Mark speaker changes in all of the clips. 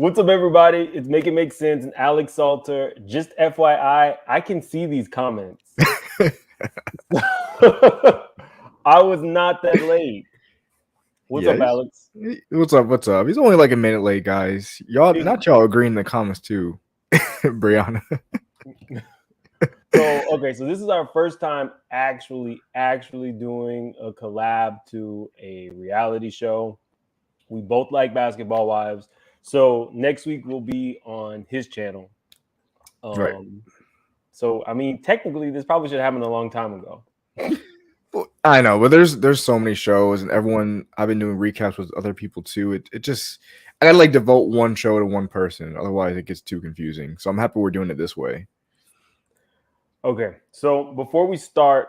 Speaker 1: What's up, everybody? It's Make It Make Sense and Alex Salter. Just FYI, I can see these comments. I was not that late. What's up, Alex?
Speaker 2: What's up? What's up? He's only like a minute late, guys. Y'all agree in the comments too, Brianna.
Speaker 1: So this is our first time actually doing a collab to a reality show. We both like Basketball Wives. So next week will be on his channel.
Speaker 2: Right.
Speaker 1: So I mean, technically, this probably should have happened a long time ago.
Speaker 2: I know, but there's so many shows, and everyone. I've been doing recaps with other people too. It just I gotta like devote one show to one person, otherwise it gets too confusing. So I'm happy we're doing it this way.
Speaker 1: Okay, so before we start,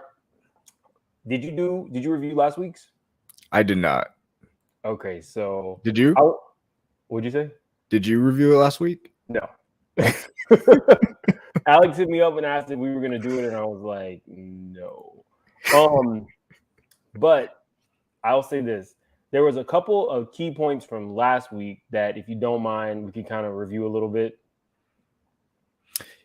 Speaker 1: did you review last week's?
Speaker 2: I did not.
Speaker 1: Okay, so
Speaker 2: Did you?
Speaker 1: What'd you say?
Speaker 2: Did you review it last week?
Speaker 1: No. Alex hit me up and asked if we were gonna do it, and I was like, no. But I'll say this: there was a couple of key points from last week that, if you don't mind, we can kind of review a little bit.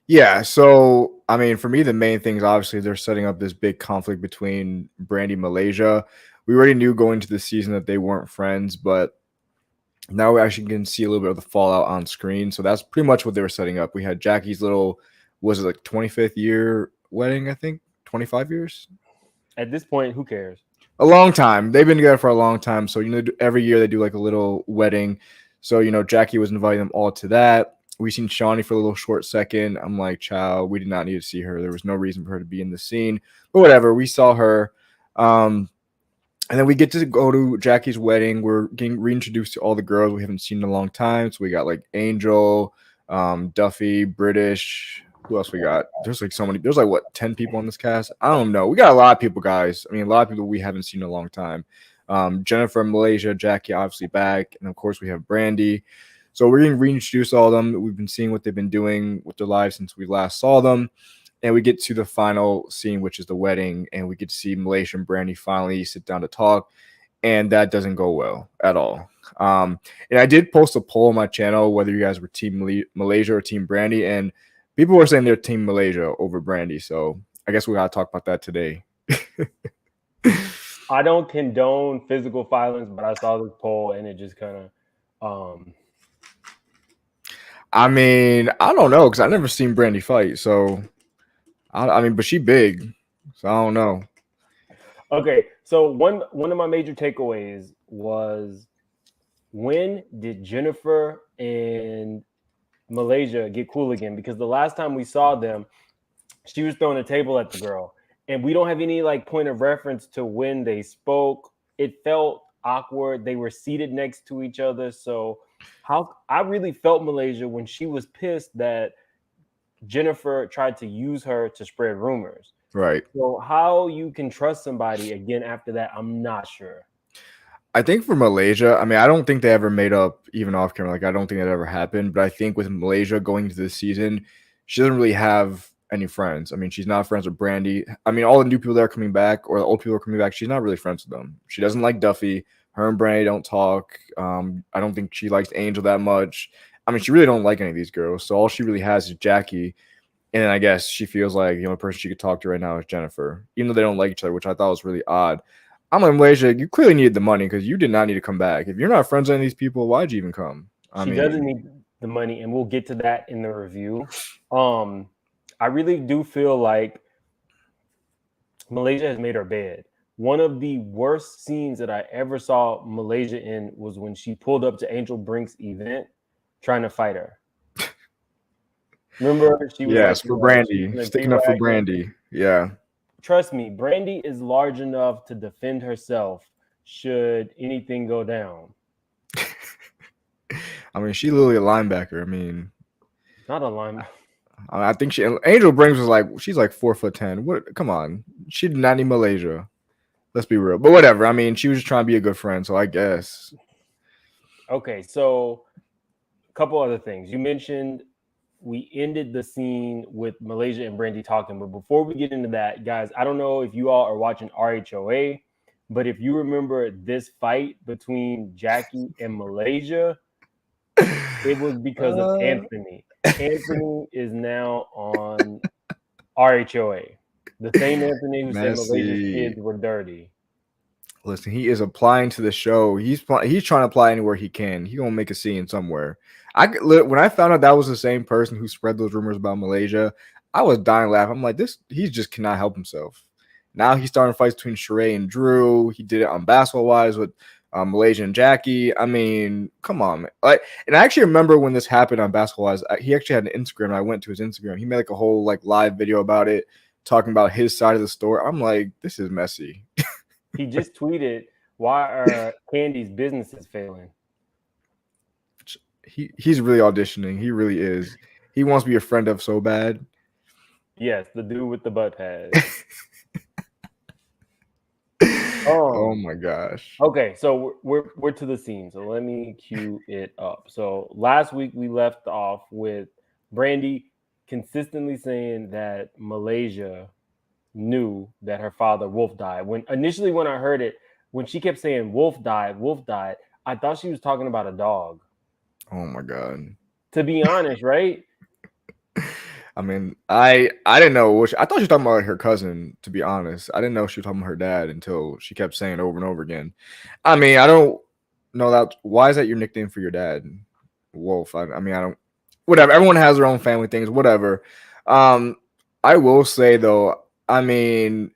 Speaker 2: Yeah, so I mean, for me, the main thing is obviously they're setting up this big conflict between Brandy and Malaysia. We already knew going into the season that they weren't friends, but now we actually can see a little bit of the fallout on screen. So that's pretty much what they were setting up. We had Jackie's little, was it like 25th year wedding, I think? 25 years?
Speaker 1: At this point, who cares?
Speaker 2: A long time. They've been together for a long time. So, every year they do like a little wedding. So, Jackie was inviting them all to that. We seen Shawnee for a little short second. I'm like, child, we did not need to see her. There was no reason for her to be in the scene. But whatever, we saw her. And then we get to go to Jackie's wedding. We're getting reintroduced to all the girls we haven't seen in a long time. So we got like Angel, Duffy, British. Who else we got? There's like so many. There's like, what, 10 people on this cast? I don't know. We got a lot of people, guys. I mean, a lot of people we haven't seen in a long time. Jennifer, Malaysia, Jackie obviously back. And of course, we have Brandy. So we're getting reintroduced to all of them. We've been seeing what they've been doing with their lives since we last saw them. And we get to the final scene, which is the wedding. And we get to see Malaysia and Brandy finally sit down to talk. And that doesn't go well at all. And I did post a poll on my channel whether you guys were Team Malaysia or Team Brandy. And people were saying they're Team Malaysia over Brandy. So I guess we got to talk about that today.
Speaker 1: I don't condone physical violence, but I saw this poll and it just kind of...
Speaker 2: I mean, I don't know because I never seen Brandy fight. So, I mean, but she big. So I don't know.
Speaker 1: Okay, so one of my major takeaways was, when did Jennifer and Malaysia get cool again? Because the last time we saw them, she was throwing a table at the girl, and we don't have any like point of reference to when they spoke. It felt awkward. They were seated next to each other. So I really felt Malaysia when she was pissed that Jennifer tried to use her to spread rumors.
Speaker 2: Right.
Speaker 1: So how you can trust somebody again after that, I'm not sure.
Speaker 2: I think for Malaysia, I mean, I don't think they ever made up even off camera. Like, I don't think that ever happened. But I think with Malaysia going into this season, she doesn't really have any friends. I mean, she's not friends with Brandy. I mean, all the new people that are coming back or the old people are coming back, she's not really friends with them. She doesn't like Duffy. Her and Brandy don't talk. I don't think she likes Angel that much. I mean, she really don't like any of these girls. So all she really has is Jackie. And then I guess she feels like the only person she could talk to right now is Jennifer, even though they don't like each other, which I thought was really odd. I'm like, Malaysia, you clearly needed the money because you did not need to come back. If you're not friends with any of these people, why'd you even come?
Speaker 1: She doesn't need the money, and we'll get to that in the review. I really do feel like Malaysia has made her bed. One of the worst scenes that I ever saw Malaysia in was when she pulled up to Angel Brink's event trying to fight her. Remember, she was
Speaker 2: for Brandy, sticking up for Brandy. Yeah.
Speaker 1: Trust me, Brandy is large enough to defend herself should anything go down.
Speaker 2: I mean, she's literally a linebacker. I mean,
Speaker 1: not a linebacker.
Speaker 2: I think Angel Brings was like, she's like 4'10". What? Come on, she did not need Malaysia. Let's be real. But whatever. I mean, she was just trying to be a good friend, so I guess.
Speaker 1: Okay, so a couple other things. You mentioned we ended the scene with Malaysia and Brandy talking, but before we get into that, guys, I don't know if you all are watching RHOA, but if you remember this fight between Jackie and Malaysia, It was because of Anthony. Anthony is now on RHOA. The same Anthony who said Malaysia's
Speaker 2: Messy.
Speaker 1: kids were dirty.
Speaker 2: Listen, he is applying to the show. He's trying to apply anywhere he can. He gonna make a scene somewhere. When I found out that was the same person who spread those rumors about Malaysia, I was dying laughing. I'm like, this. He just cannot help himself. Now he's starting fights between Sheree and Drew. He did it on Basketball Wives with Malaysia and Jackie. I mean, come on, man. Like, and I actually remember when this happened on Basketball Wives. He actually had an Instagram. I went to his Instagram. He made like a whole like live video about it, talking about his side of the story. I'm like, this is messy.
Speaker 1: He just tweeted, "Why are Candy's businesses failing?"
Speaker 2: He's really auditioning. He really is. He wants to be a friend of so bad.
Speaker 1: Yes, the dude with the butt pad.
Speaker 2: Oh my gosh.
Speaker 1: Okay, so we're to the scene. So let me cue it up. So last week we left off with Brandy consistently saying that Malaysia knew that her father Wolf died. When I heard it, when she kept saying Wolf died, I thought she was talking about a dog.
Speaker 2: Oh my god.
Speaker 1: To be honest, right?
Speaker 2: I mean, I didn't know. I thought she was talking about her cousin. To be honest, I didn't know she was talking about her dad until she kept saying it over and over again. I mean, I don't know that. Why is that your nickname for your dad, Wolf? I mean, I don't. Whatever. Everyone has their own family things. Whatever. I will say though. I mean,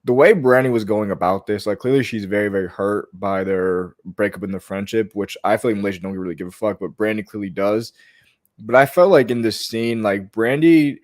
Speaker 2: the way Brandy was going about this, like clearly she's very, very hurt by their breakup in the friendship, which I feel like Malaysia don't really give a fuck, but Brandy clearly does. But I felt like in this scene, like Brandy she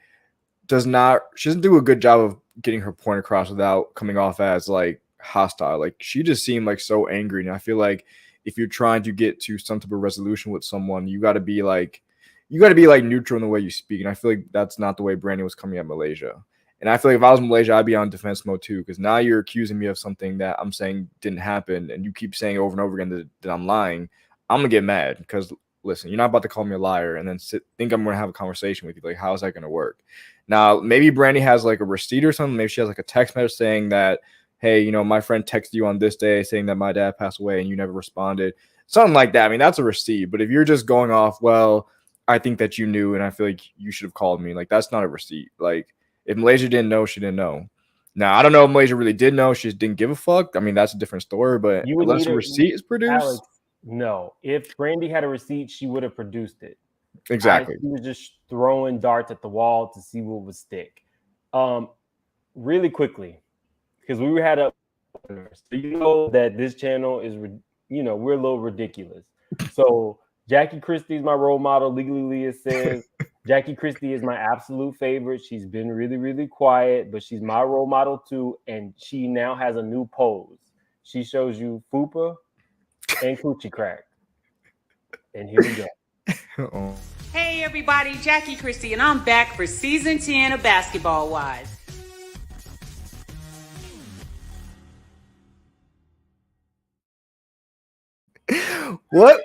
Speaker 2: doesn't do a good job of getting her point across without coming off as like hostile. Like she just seemed like so angry. And I feel like if you're trying to get to some type of resolution with someone, you got to be like neutral in the way you speak. And I feel like that's not the way Brandy was coming at Malaysia. And I feel like if I was Malaysia, I'd be on defense mode too, because now you're accusing me of something that I'm saying didn't happen, and you keep saying over and over again that I'm lying. I'm gonna get mad because listen, you're not about to call me a liar and then think I'm gonna have a conversation with you. Like, how is that gonna work? Now, maybe Brandy has like a receipt or something. Maybe she has like a text message saying that, hey, you know, my friend texted you on this day saying that my dad passed away and you never responded. Something like that. I mean, that's a receipt. But if you're just going off, well, I think that you knew and I feel like you should have called me. Like, that's not a receipt. Like, if Malaysia didn't know, she didn't know. Now, I don't know if Malaysia really did know. She just didn't give a fuck. I mean, that's a different story. But unless a receipt is produced.
Speaker 1: Alex, no. If Brandy had a receipt, she would have produced it.
Speaker 2: Exactly.
Speaker 1: She was just throwing darts at the wall to see what would stick. Really quickly, because we had a so you know that this channel is, you know, we're a little ridiculous. So Jackie Christie is my role model. Legally Leah says Jackie Christie is my absolute favorite. She's been really, really quiet, but she's my role model too. And she now has a new pose. She shows you fupa and coochie crack. And here we go.
Speaker 2: Uh-oh.
Speaker 3: Hey everybody, Jackie Christie, and I'm back for season 10 of Basketball Wives.
Speaker 2: What?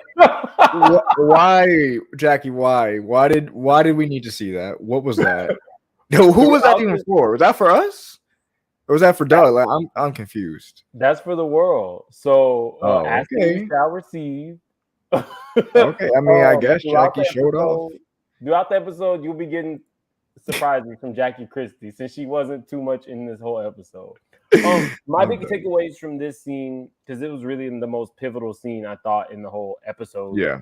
Speaker 2: Why, Jackie? Why did we need to see that? What was that? No, who was that even for? Was that for us? Or was that for Doug? Like, I'm confused.
Speaker 1: That's for the world. So asking
Speaker 2: okay.
Speaker 1: you shall receive.
Speaker 2: Okay, I mean, I guess Jackie showed off.
Speaker 1: Throughout the episode, you'll be getting surprises from Jackie Christie since she wasn't too much in this whole episode. My big takeaways from this scene, because it was really the most pivotal scene I thought in the whole episode.
Speaker 2: Yeah.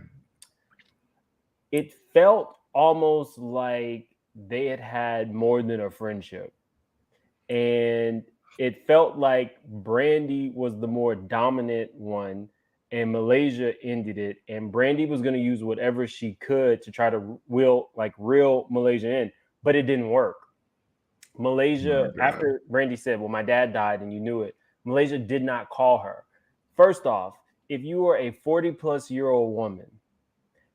Speaker 1: It felt almost like they had more than a friendship. And it felt like Brandy was the more dominant one and Malaysia ended it. And Brandy was going to use whatever she could to try to reel Malaysia in, but it didn't work. Malaysia, after Brandy said, well, my dad died and you knew it, Malaysia did not call her. First off, if you are a 40-plus-year-old woman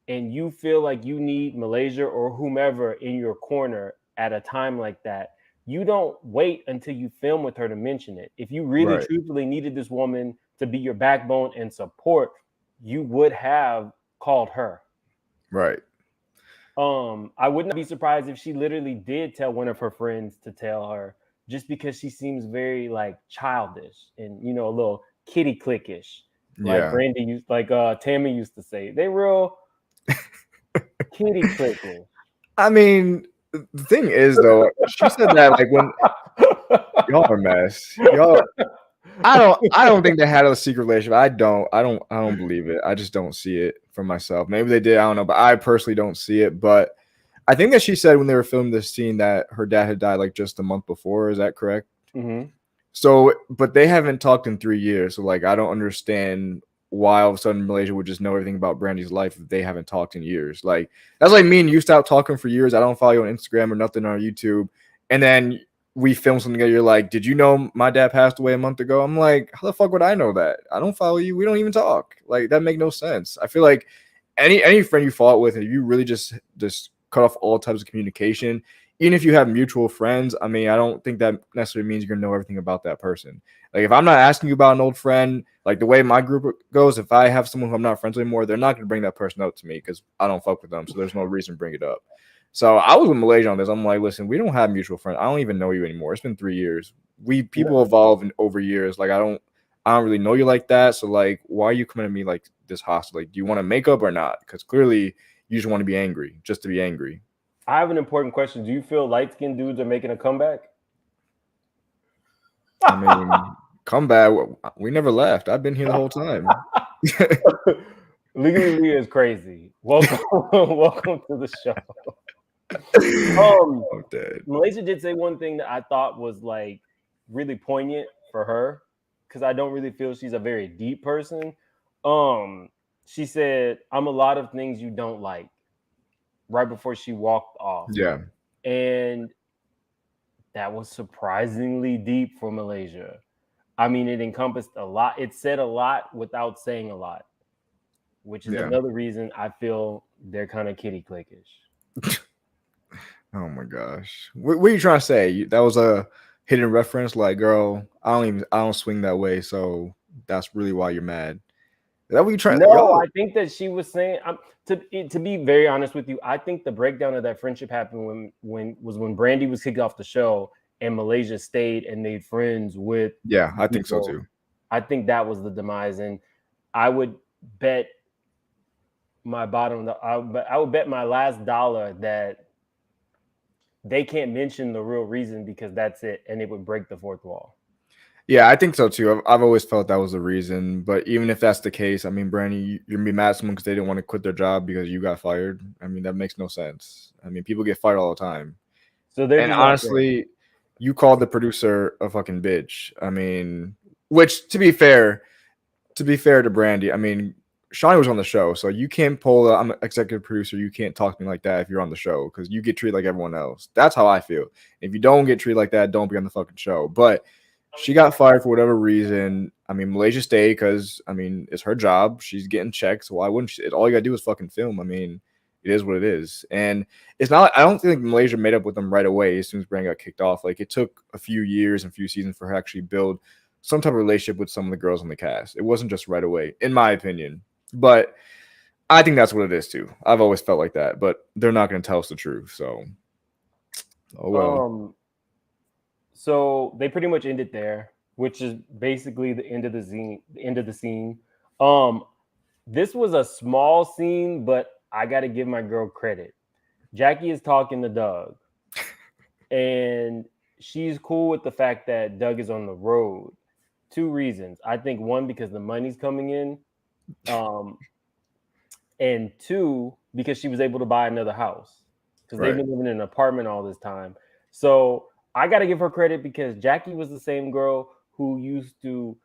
Speaker 1: and you feel like you need Malaysia or whomever in your corner at a time like that, you don't wait until you film with her to mention it. If you really truthfully needed this woman to be your backbone and support, you would have called her.
Speaker 2: Right.
Speaker 1: I would not be surprised if she literally did tell one of her friends to tell her, just because she seems very like childish and, you know, a little kitty cliquish. Like Brandy used, like Tammy used to say. They real kitty clicking.
Speaker 2: I mean, the thing is though, she said that like when y'all are a mess. Y'all, I don't think they had a secret relationship. I don't believe it. I just don't see it for myself. Maybe they did. I don't know, but I personally don't see it. But I think that she said when they were filming this scene that her dad had died like just a month before. Is that correct?
Speaker 1: Mm-hmm.
Speaker 2: So, but they haven't talked in 3 years. So, like, I don't understand why all of a sudden Malaysia would just know everything about Brandy's life if they haven't talked in years. Like, that's like me and you stopped talking for years. I don't follow you on Instagram or nothing on YouTube. And then we film something together. You're like, did you know my dad passed away a month ago? I'm like, how the fuck would I know that? I don't follow you. We don't even talk. Like, that make no sense. I feel like any friend you fought with, if you really just cut off all types of communication, even if you have mutual friends, I mean, I don't think that necessarily means you're gonna know everything about that person. Like, if I'm not asking you about an old friend, like the way my group goes, if I have someone who I'm not friends with anymore, they're not gonna bring that person up to me because I don't fuck with them. So there's no reason to bring it up. So I was with Malaysia on this. I'm like, listen, we don't have mutual friends. I don't even know you anymore. It's been 3 years. People evolve over years. Like, I don't really know you like that. So like, why are you coming at me like this hostile? Like, do you want to make up or not? Because clearly you just want to be angry, just to be angry.
Speaker 1: I have an important question. Do you feel light-skinned dudes are making a comeback?
Speaker 2: I mean, comeback. We never left. I've been here the whole time.
Speaker 1: Legally Leah is crazy. Welcome, welcome to the show. Malaysia did say one thing that I thought was like really poignant for her because I don't really feel she's a very deep person. She said, "I'm a lot of things you don't like." Right before she walked off.
Speaker 2: Yeah.
Speaker 1: And that was surprisingly deep for Malaysia. I mean, it encompassed a lot. It said a lot without saying a lot, which is another reason I feel they're kind of kitty clickish.
Speaker 2: Oh my gosh. What are you trying to say? That was a hidden reference? Like, girl, I don't swing that way, so that's really why you're mad. Is that what you're trying?
Speaker 1: No, I think that she was saying. To be very honest with you, I think the breakdown of that friendship happened when Brandy was kicked off the show and Malaysia stayed and made friends with.
Speaker 2: Yeah, I think so too.
Speaker 1: I think that was the demise, and I would bet my I would bet my last dollar that they can't mention the real reason because that's it, and it would break the fourth wall.
Speaker 2: Yeah, I think so too. I've always felt that was the reason. But even if that's the case, I mean, Brandy, you're gonna be mad at someone because they didn't want to quit their job because you got fired. I mean, that makes no sense. I mean, people get fired all the time. So and honestly, you called the producer a fucking bitch. I mean, which to be fair to Brandy, I mean, Shawnee was on the show, so you can't pull. I'm an executive producer. You can't talk to me like that if you're on the show because you get treated like everyone else. That's how I feel. If you don't get treated like that, don't be on the fucking show. But she got fired for whatever reason. I mean, Malaysia stayed because, I mean, it's her job. She's getting checks. So why wouldn't she? All you got to do is fucking film. I mean, it is what it is. And it's not, I don't think Malaysia made up with them right away as soon as Brand got kicked off. Like, it took a few years and a few seasons for her to actually build some type of relationship with some of the girls on the cast. It wasn't just right away, in my opinion. But I think that's what it is, too. I've always felt like that. But they're not going to tell us the truth. So, oh, well.
Speaker 1: So they pretty much ended there, which is basically the end of the scene. This was a small scene, but I got to give my girl credit. Jackie is talking to Doug, and she's cool with the fact that Doug is on the road. 2 reasons. I think 1, because the money's coming in, and 2, because she was able to buy another house because they've been living in an apartment all this time. So I got to give her credit because Jackie was the same girl who used to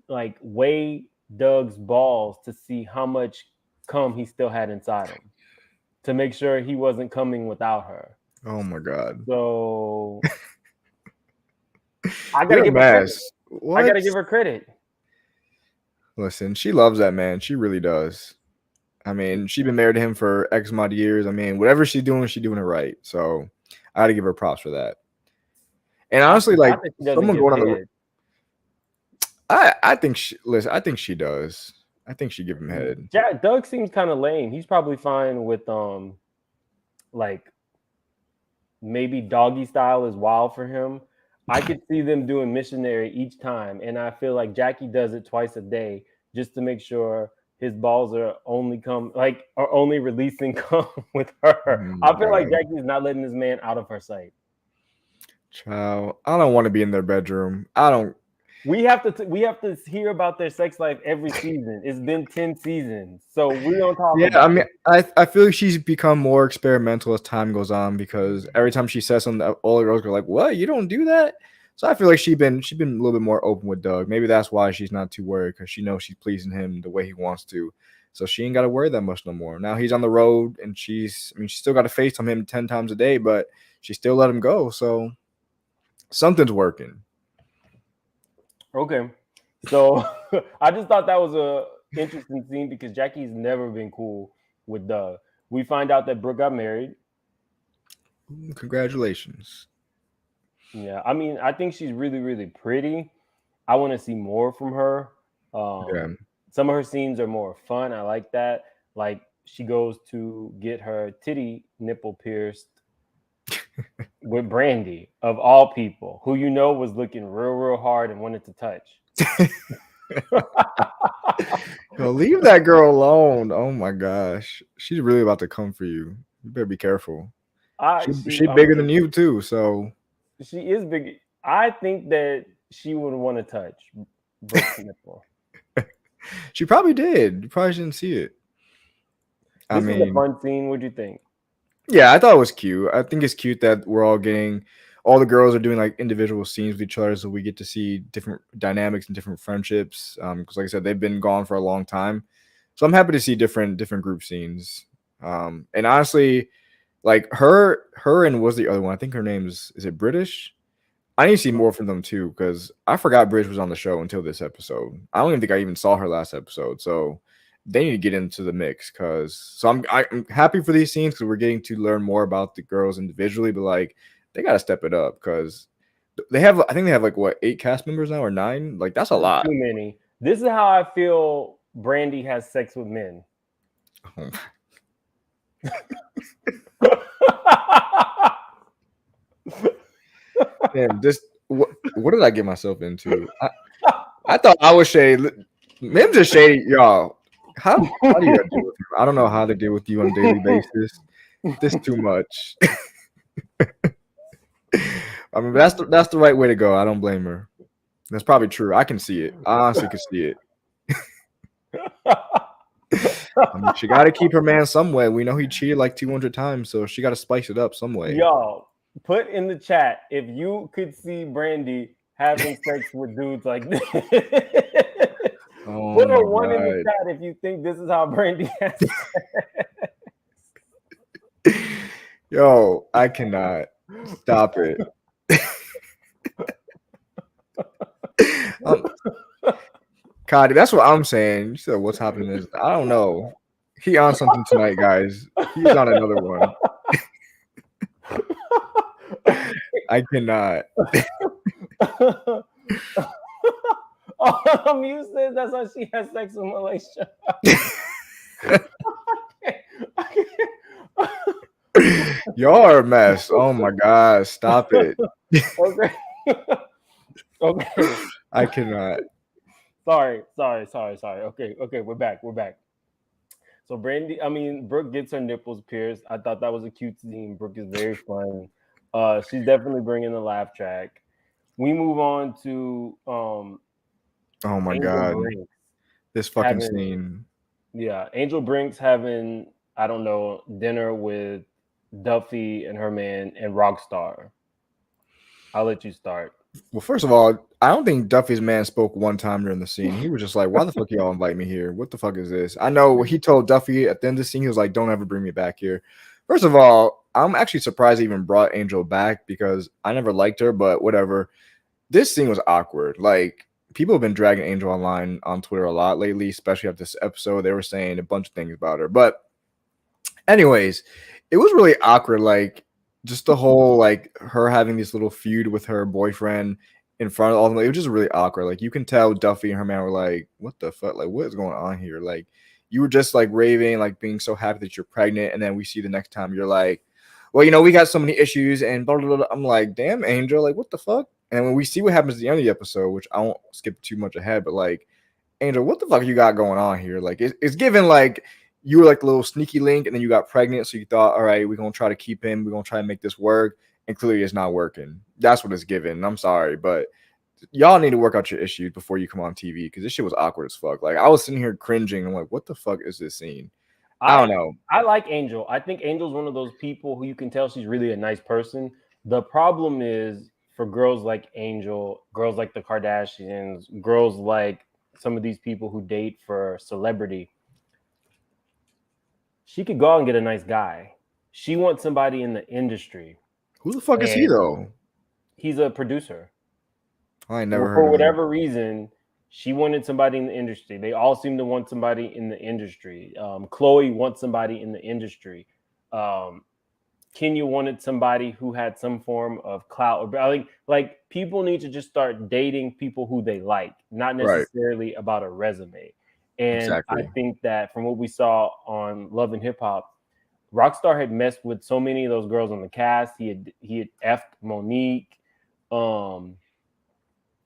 Speaker 1: like weigh Doug's balls to see how much cum he still had inside him to make sure he wasn't coming without her.
Speaker 2: Oh my God.
Speaker 1: So I got to give her credit. I got to give her credit.
Speaker 2: Listen, she loves that man. She really does. I mean, she's been married to him for X amount of years. I mean, whatever she's doing it right. So I got to give her props for that. And honestly, like someone going on the, I think she does. I think she give him head.
Speaker 1: Yeah, Doug seems kind of lame. He's probably fine with like maybe doggy style is wild for him. I could see them doing missionary each time, and I feel like Jackie does it twice a day just to make sure his balls are only releasing cum with her.
Speaker 2: Oh
Speaker 1: I
Speaker 2: my
Speaker 1: feel like
Speaker 2: God.
Speaker 1: Jackie's not letting this man out of her sight.
Speaker 2: Child, I don't want to be in their bedroom. I don't.
Speaker 1: We have to hear about their sex life every season. It's been 10 seasons, so we don't talk
Speaker 2: Yeah,
Speaker 1: about
Speaker 2: I mean,
Speaker 1: it.
Speaker 2: I feel like she's become more experimental as time goes on because every time she says something, all the girls are like, "What? You don't do that?" So I feel like she's been a little bit more open with Doug. Maybe that's why she's not too worried because she knows she's pleasing him the way he wants to. So she ain't got to worry that much no more. Now he's on the road and she still got to FaceTime him 10 times a day, but she still let him go. So something's working.
Speaker 1: Okay, so I just thought that was a interesting scene because Jackie's never been cool with Doug. We find out that Brooke got married.
Speaker 2: Congratulations.
Speaker 1: Yeah, I mean, I think she's really, really pretty. I want to see more from her.
Speaker 2: Yeah.
Speaker 1: Some of her scenes are more fun. I like that. Like she goes to get her titty nipple pierced with Brandy, of all people, who was looking real, real hard and wanted to touch.
Speaker 2: Yo, leave that girl alone. Oh my gosh. She's really about to come for you. You better be careful. She bigger than you too, so
Speaker 1: she is big. I think that she would want to touch Brooke's nipple.
Speaker 2: she probably did. You probably didn't see it.
Speaker 1: This is a fun scene. What do you think?
Speaker 2: Yeah, I thought it was cute. I think it's cute that we're all the girls are doing like individual scenes with each other, so we get to see different dynamics and different friendships. Because like I said, they've been gone for a long time, so I'm happy to see different group scenes. And honestly, like her and was the other one? I think her name is it British? I need to see more from them too, because I forgot Bridge was on the show until this episode. I don't even think I even saw her last episode, so they need to get into the mix. I'm happy for these scenes because we're getting to learn more about the girls individually, but like they got to step it up because I think they have like what 8 cast members now or 9. Like that's a lot.
Speaker 1: Too many. This is how I feel. Brandy has sex with men.
Speaker 2: Oh. Damn, what did I get myself into? I thought I was shady. Mims is shady, y'all. How do you deal with him? I don't know how to deal with you on a daily basis. This too much. I mean, that's the right way to go. I don't blame her. That's probably true. I can see it. I honestly can see it. I mean, she got to keep her man some way. We know he cheated like 200 times, so she got to spice it up some way.
Speaker 1: Y'all, put in the chat if you could see Brandy having sex with dudes like this. Put a 1 in the chat if you think this is how Brandy has sex.
Speaker 2: Yo, I cannot. Stop it. Cody, that's what I'm saying. You said what's happening is I don't know. He on something tonight, guys. He's on another one. I cannot.
Speaker 1: You said that's how she has sex with Malaysia.
Speaker 2: Y'all are a mess. Oh my God. Stop it.
Speaker 1: Okay. Okay.
Speaker 2: I cannot.
Speaker 1: Sorry. Okay, we're back. So Brooke gets her nipples pierced. I thought that was a cute scene. Brooke is very fun. She's definitely bringing the laugh track. We move on to
Speaker 2: oh my
Speaker 1: Angel
Speaker 2: God.
Speaker 1: Brinks
Speaker 2: This fucking scene.
Speaker 1: Yeah, Angel Brinks having, I don't know, dinner with Duffy and her man and Rockstar. I'll let you start.
Speaker 2: Well, first of all, I don't think Duffy's man spoke one time during the scene. He was just like, why the fuck y'all invite me here? What the fuck is this? I know he told Duffy at the end of the scene, he was like, don't ever bring me back here. First of all, I'm actually surprised he even brought Angel back because I never liked her, but whatever. This scene was awkward. Like, people have been dragging Angel online on Twitter a lot lately, especially after this episode. They were saying a bunch of things about her. But anyways, it was really awkward. Like, just the whole, like, her having this little feud with her boyfriend in front of all of them. It was just really awkward. Like, you can tell Duffy and her man were like, what the fuck? Like, what is going on here? Like, you were just, like, raving, like, being so happy that you're pregnant. And then we see the next time you're like, well, you know, we got so many issues and blah, blah, blah. I'm like, damn, Angel. Like, what the fuck? And when we see what happens at the end of the episode, which I won't skip too much ahead, but, like, Angel, what the fuck you got going on here? Like, it's given like you were like the little sneaky link, and then you got pregnant, so you thought, all right, we're gonna try to keep him, we're gonna try to make this work, and clearly it's not working. That's what it's given. I'm sorry, but y'all need to work out your issues before you come on TV because this shit was awkward as fuck. Like, I was sitting here cringing. I'm like, what the fuck is this scene? I don't know.
Speaker 1: I like Angel. I think Angel's one of those people who you can tell she's really a nice person. The problem is for girls like Angel, girls like the Kardashians, girls like some of these people who date for celebrity. She could go out and get a nice guy. She wants somebody in the industry.
Speaker 2: Who the fuck is he though?
Speaker 1: He's a producer.
Speaker 2: I never heard
Speaker 1: for
Speaker 2: of
Speaker 1: whatever reason. She wanted somebody in the industry. They all seem to want somebody in the industry. Chloe wants somebody in the industry. Kenya wanted somebody who had some form of clout. Like people need to just start dating people who they like, not necessarily about a resume. And I think that from what we saw on Love and Hip Hop, Rockstar had messed with so many of those girls on the cast. He had effed Monique.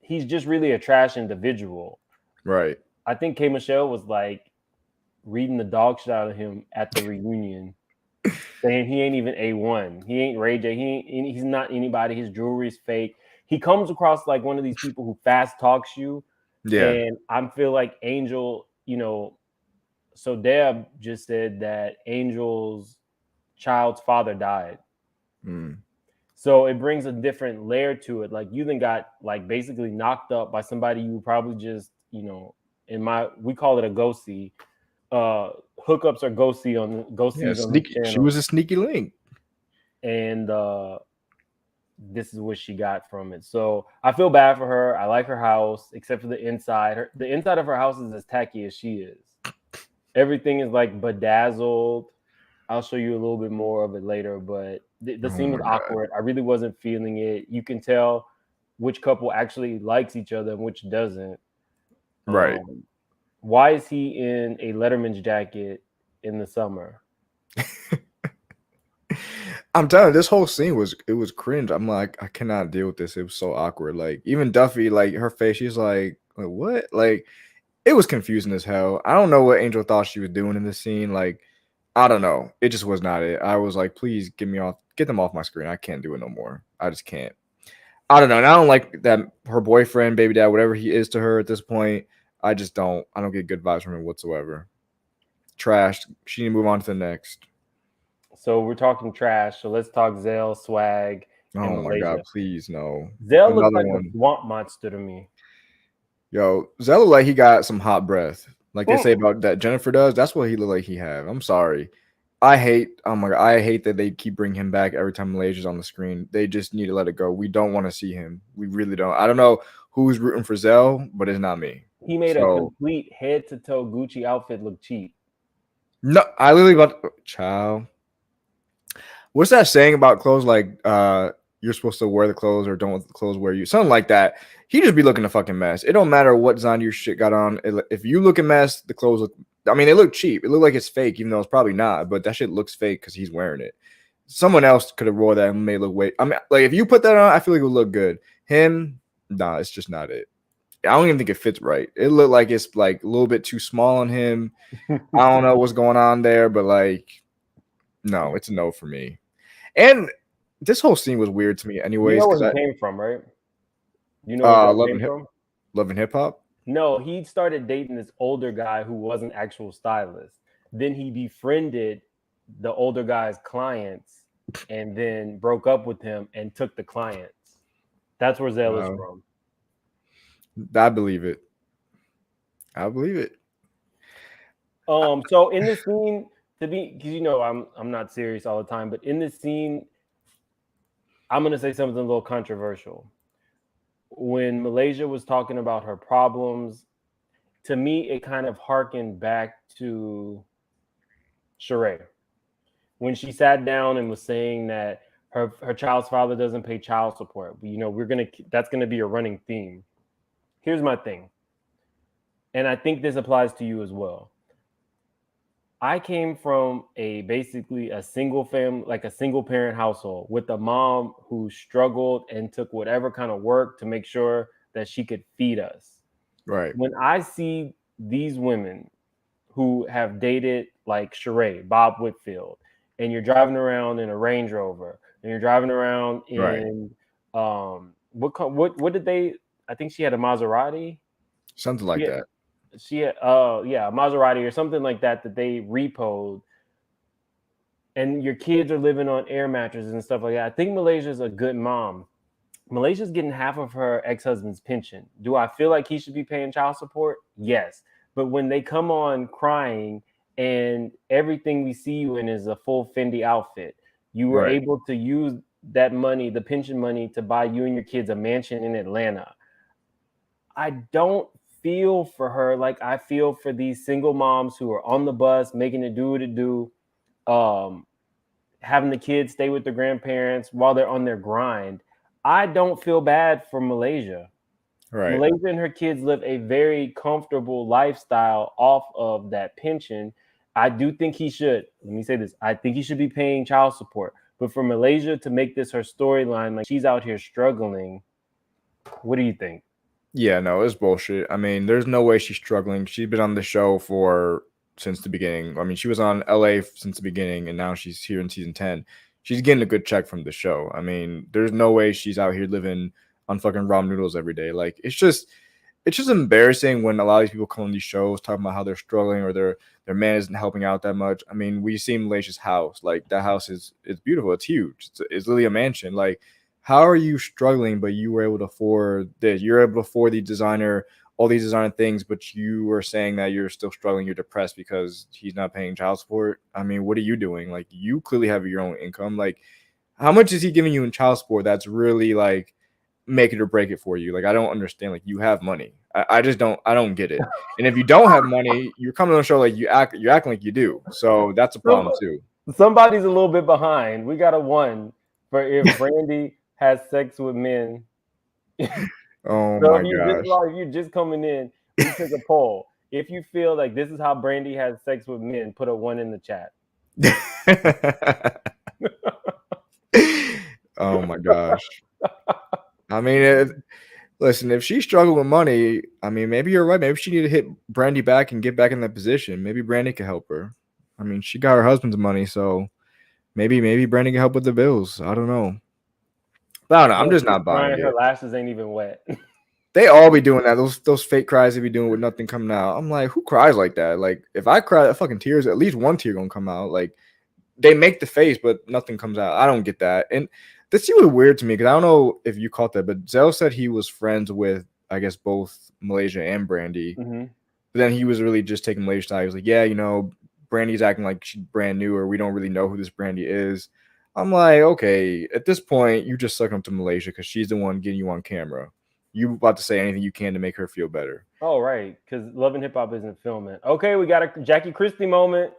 Speaker 1: He's just really a trash individual.
Speaker 2: Right.
Speaker 1: I think K. Michelle was like reading the dog shit out of him at the reunion, saying he ain't even A1. He ain't Ray J. He's not anybody. His jewelry's fake. He comes across like one of these people who fast talks you. Yeah. And I feel like Angel, so Deb just said that Angel's child's father died. So it brings a different layer to it. Like you then got like basically knocked up by somebody you probably just, we call it a go-see. Hookups are go-see on the channel.
Speaker 2: She was a sneaky link.
Speaker 1: And this is what she got from it. So I feel bad for her. I like her house, except for the inside. The inside of her house is as tacky as she is. Everything is like bedazzled. I'll show you a little bit more of it later, but the scene was awkward. I really wasn't feeling it. You can tell which couple actually likes each other and which doesn't.
Speaker 2: Right.
Speaker 1: Why is he in a Letterman's jacket in the summer?
Speaker 2: I'm telling you, this whole scene was cringe. I'm like, I cannot deal with this. It was so awkward. Like even Duffy, like her face, she's like what? Like it was confusing as hell. I don't know what Angel thought she was doing in this scene. Like I don't know. It just was not it. I was like, please get them off my screen. I can't do it no more. I just can't. I don't know. And I don't like that her boyfriend, baby dad, whatever he is to her at this point. I don't get good vibes from him whatsoever. Trash. She need to move on to the next.
Speaker 1: So we're talking trash. So let's talk Zell, Swag.
Speaker 2: Oh my God, please no.
Speaker 1: Zell looks like a swamp monster to me.
Speaker 2: Yo, Zell look like he got some hot breath. Like they say about that Jennifer does. That's what he look like he have. I'm sorry. I hate that they keep bringing him back every time Malaysia's on the screen. They just need to let it go. We don't want to see him. We really don't. I don't know who's rooting for Zell, but it's not me.
Speaker 1: He made a complete head-to-toe Gucci outfit look cheap.
Speaker 2: No, I literally got child. What's that saying about clothes? Like you're supposed to wear the clothes or don't let the clothes wear you. Something like that. He just be looking a fucking mess. It don't matter what design your shit got on. If you look a mess, the clothes look. I mean, they look cheap. It look like it's fake, even though it's probably not. But that shit looks fake because he's wearing it. Someone else could have wore that and made it look way. I mean, like if you put that on, I feel like it would look good. Him, nah, it's just not it. I don't even think it fits right. It looked like it's like a little bit too small on him. I don't know what's going on there, but like, no, it's a no for me. And this whole scene was weird to me, anyways.
Speaker 1: You know where it came from, right? You know where it came from?
Speaker 2: Love and Hip Hop?
Speaker 1: No, he started dating this older guy who was an actual stylist. Then he befriended the older guy's clients and then broke up with him and took the clients. That's where Zell is from.
Speaker 2: I believe it. I believe it.
Speaker 1: So in this scene, because I'm not serious all the time, but in this scene, I'm gonna say something a little controversial. When Malaysia was talking about her problems, to me, it kind of harkened back to Sheree. When she sat down and was saying that her child's father doesn't pay child support. That's gonna be a running theme. Here's my thing. And I think this applies to you as well. I came from basically a single family, like a single parent household with a mom who struggled and took whatever kind of work to make sure that she could feed us.
Speaker 2: Right.
Speaker 1: When I see these women who have dated like Sheree, Bob Whitfield, and you're driving around in a Range Rover, and you're driving around in what did they? I think she had a Maserati,
Speaker 2: something like that.
Speaker 1: She had a Maserati or something like that they repoed, and your kids are living on air mattresses and stuff like that. I think Malaysia's a good mom. Malaysia's getting half of her ex-husband's pension. Do I feel like he should be paying child support? Yes. But when they come on crying and everything we see you in is a full Fendi outfit, you were able to use that money, the pension money, to buy you and your kids a mansion in Atlanta. I don't feel for her like I feel for these single moms who are on the bus making it do what it do, having the kids stay with their grandparents while they're on their grind. I don't feel bad for Malaysia. Right. Malaysia and her kids live a very comfortable lifestyle off of that pension. I do think he should. Let me say this. I think he should be paying child support. But for Malaysia to make this her storyline, like she's out here struggling, what do you think?
Speaker 2: Yeah, no, it's bullshit. I mean, there's no way she's struggling. She's been on the show since the beginning. I mean, she was on LA since the beginning, and now she's here in season 10. She's getting a good check from the show. I mean, there's no way she's out here living on fucking ramen noodles every day. Like, it's just embarrassing when a lot of these people come on these shows talking about how they're struggling or their man isn't helping out that much. I mean, we see Malaysia's house. Like, that house is beautiful. It's huge. It's literally a mansion. Like, how are you struggling, but you were able to afford this? You're able to afford all these designer things, but you were saying that you're still struggling. You're depressed because he's not paying child support. I mean, what are you doing? Like, you clearly have your own income. Like, how much is he giving you in child support that's really like make it or break it for you? Like, I don't understand. Like, you have money. I just don't get it. And if you don't have money, you're coming on the show like you're acting like you do. So that's a problem too.
Speaker 1: Somebody's a little bit behind. We got a 1 for if Brandy has sex with men.
Speaker 2: Oh
Speaker 1: so
Speaker 2: my
Speaker 1: gosh.
Speaker 2: If
Speaker 1: you're just coming in, we took a poll. If you feel like this is how Brandy has sex with men, put a 1 in the chat.
Speaker 2: Oh my gosh. I mean, listen, if she struggled with money, I mean, maybe you're right. Maybe she need to hit Brandy back and get back in that position. Maybe Brandy can help her. I mean, she got her husband's money, so maybe Brandy can help with the bills. I don't know. But I don't know. I'm just not buying it.
Speaker 1: Her lashes ain't even wet.
Speaker 2: They all be doing that. Those fake cries they be doing with nothing coming out. I'm like, who cries like that? Like, if I cry fucking tears, at least one tear gonna come out. Like, they make the face, but nothing comes out. I don't get that. And this was weird to me because I don't know if you caught that, but Zell said he was friends with, I guess, both Malaysia and Brandy.
Speaker 1: Mm-hmm.
Speaker 2: But then he was really just taking Malaysia's side. He was like, yeah, Brandy's acting like she's brand new, or we don't really know who this Brandy is. I'm like, okay, at this point, you just suck up to Malaysia because she's the one getting you on camera. You about to say anything you can to make her feel better.
Speaker 1: Oh, right, because Love and Hip Hop isn't filming. Okay, we got a Jackie Christie moment.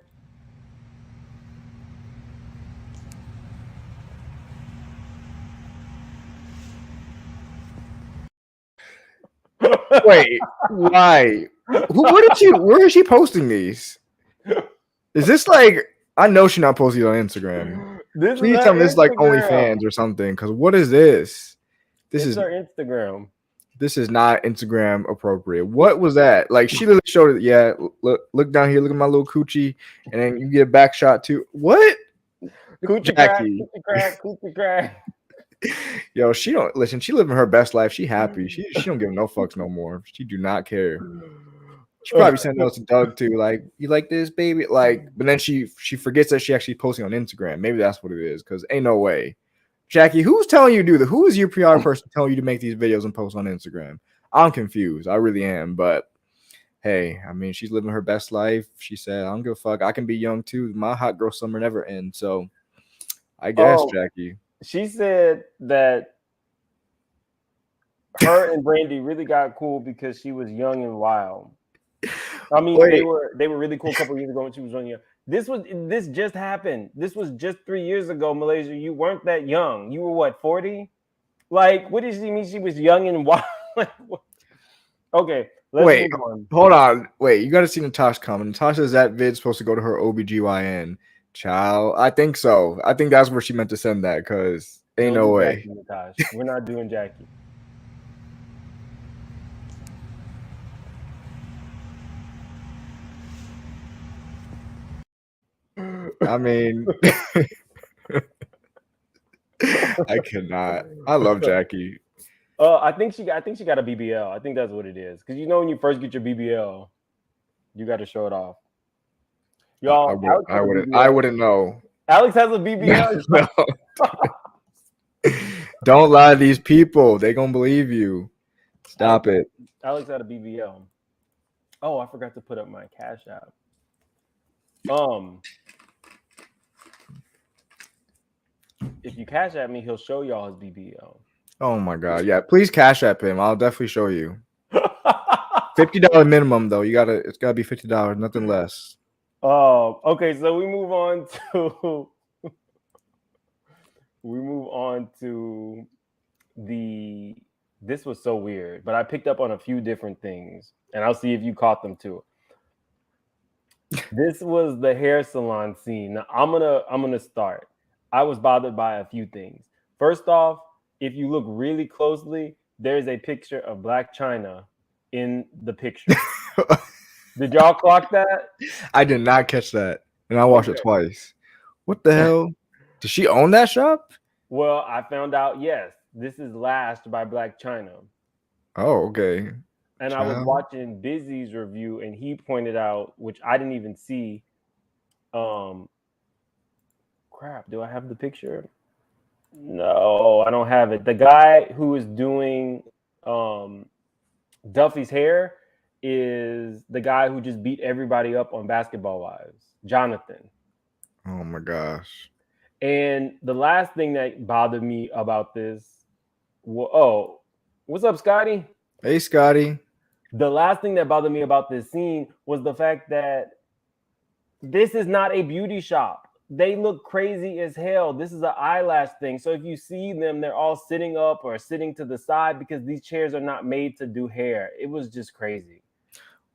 Speaker 2: Wait, why? Where is she posting these? Is this like, I know she's not posting it on Instagram. Please tell me this is like OnlyFans or something, because what is this? This is
Speaker 1: her Instagram.
Speaker 2: This is not Instagram appropriate. What was that? Like, she literally showed it. Yeah, look down here. Look at my little coochie, and then you get a back shot too. What?
Speaker 1: Coochie crack, coochie crack.
Speaker 2: Yo, she don't listen. She living her best life. She happy. She don't give no fucks no more. She do not care. She probably sending those to Doug too. Like, you like this, baby? Like, but then she forgets that she actually posting on Instagram. Maybe that's what it is. Because ain't no way. Jackie, who's telling you to do that? Who is your PR person telling you to make these videos and post on Instagram? I'm confused. I really am. But hey, I mean, she's living her best life. She said, I don't give a fuck. I can be young too. My hot girl summer never ends. So I guess, Jackie.
Speaker 1: She said that her and Brandy really got cool because she was young and wild. I mean, they were really cool a couple years ago when she was young. This just happened. This was just 3 years ago, Malaysia. You weren't that young. You were what, 40? Like, what did she mean? She was young and wild. Okay, let's move on.
Speaker 2: Hold on. Wait, you got to see Natasha comment. Natasha says that vid's supposed to go to her OBGYN. Child, I think so. I think that's where she meant to send that, because ain't no way.
Speaker 1: Jackie, Natasha. We're not doing Jackie.
Speaker 2: I mean, I cannot. I love Jackie.
Speaker 1: I think she got a BBL. I think that's what it is. Because when you first get your BBL, you got to show it off. Y'all,
Speaker 2: I wouldn't know.
Speaker 1: Alex has a BBL.
Speaker 2: No. Don't lie to these people. They gonna believe you. Stop it.
Speaker 1: Alex had a BBL. Oh, I forgot to put up my Cash App. If you Cash App me, he'll show y'all his BBL.
Speaker 2: Oh my god. Yeah, please Cash App him. I'll definitely show you. $50 minimum though. It's gotta be $50, nothing less.
Speaker 1: Okay, so we move on to this was so weird, but I picked up on a few different things, and I'll see if you caught them too. This was the hair salon scene. Now, I'm gonna start. I was bothered by a few things. First off, if you look really closely, there's a picture of Black China in the picture. Did y'all clock that?
Speaker 2: I did not catch that, and I watched it twice. What the hell? Does she own that shop?
Speaker 1: Well, I found out, yes. This is Last by Black China.
Speaker 2: Oh, okay.
Speaker 1: And I was watching Busy's review, and he pointed out, which I didn't even see. Crap, do I have the picture? No, I don't have it. The guy who is doing Duffy's hair is the guy who just beat everybody up on Basketball Wives, Jonathan.
Speaker 2: Oh my gosh.
Speaker 1: And the last thing that bothered me about this, what's up, Scotty?
Speaker 2: Hey, Scotty.
Speaker 1: The last thing that bothered me about this scene was the fact that this is not a beauty shop. They look crazy as hell. This is an eyelash thing. So if you see them, they're all sitting up or sitting to the side because these chairs are not made to do hair. It was just crazy.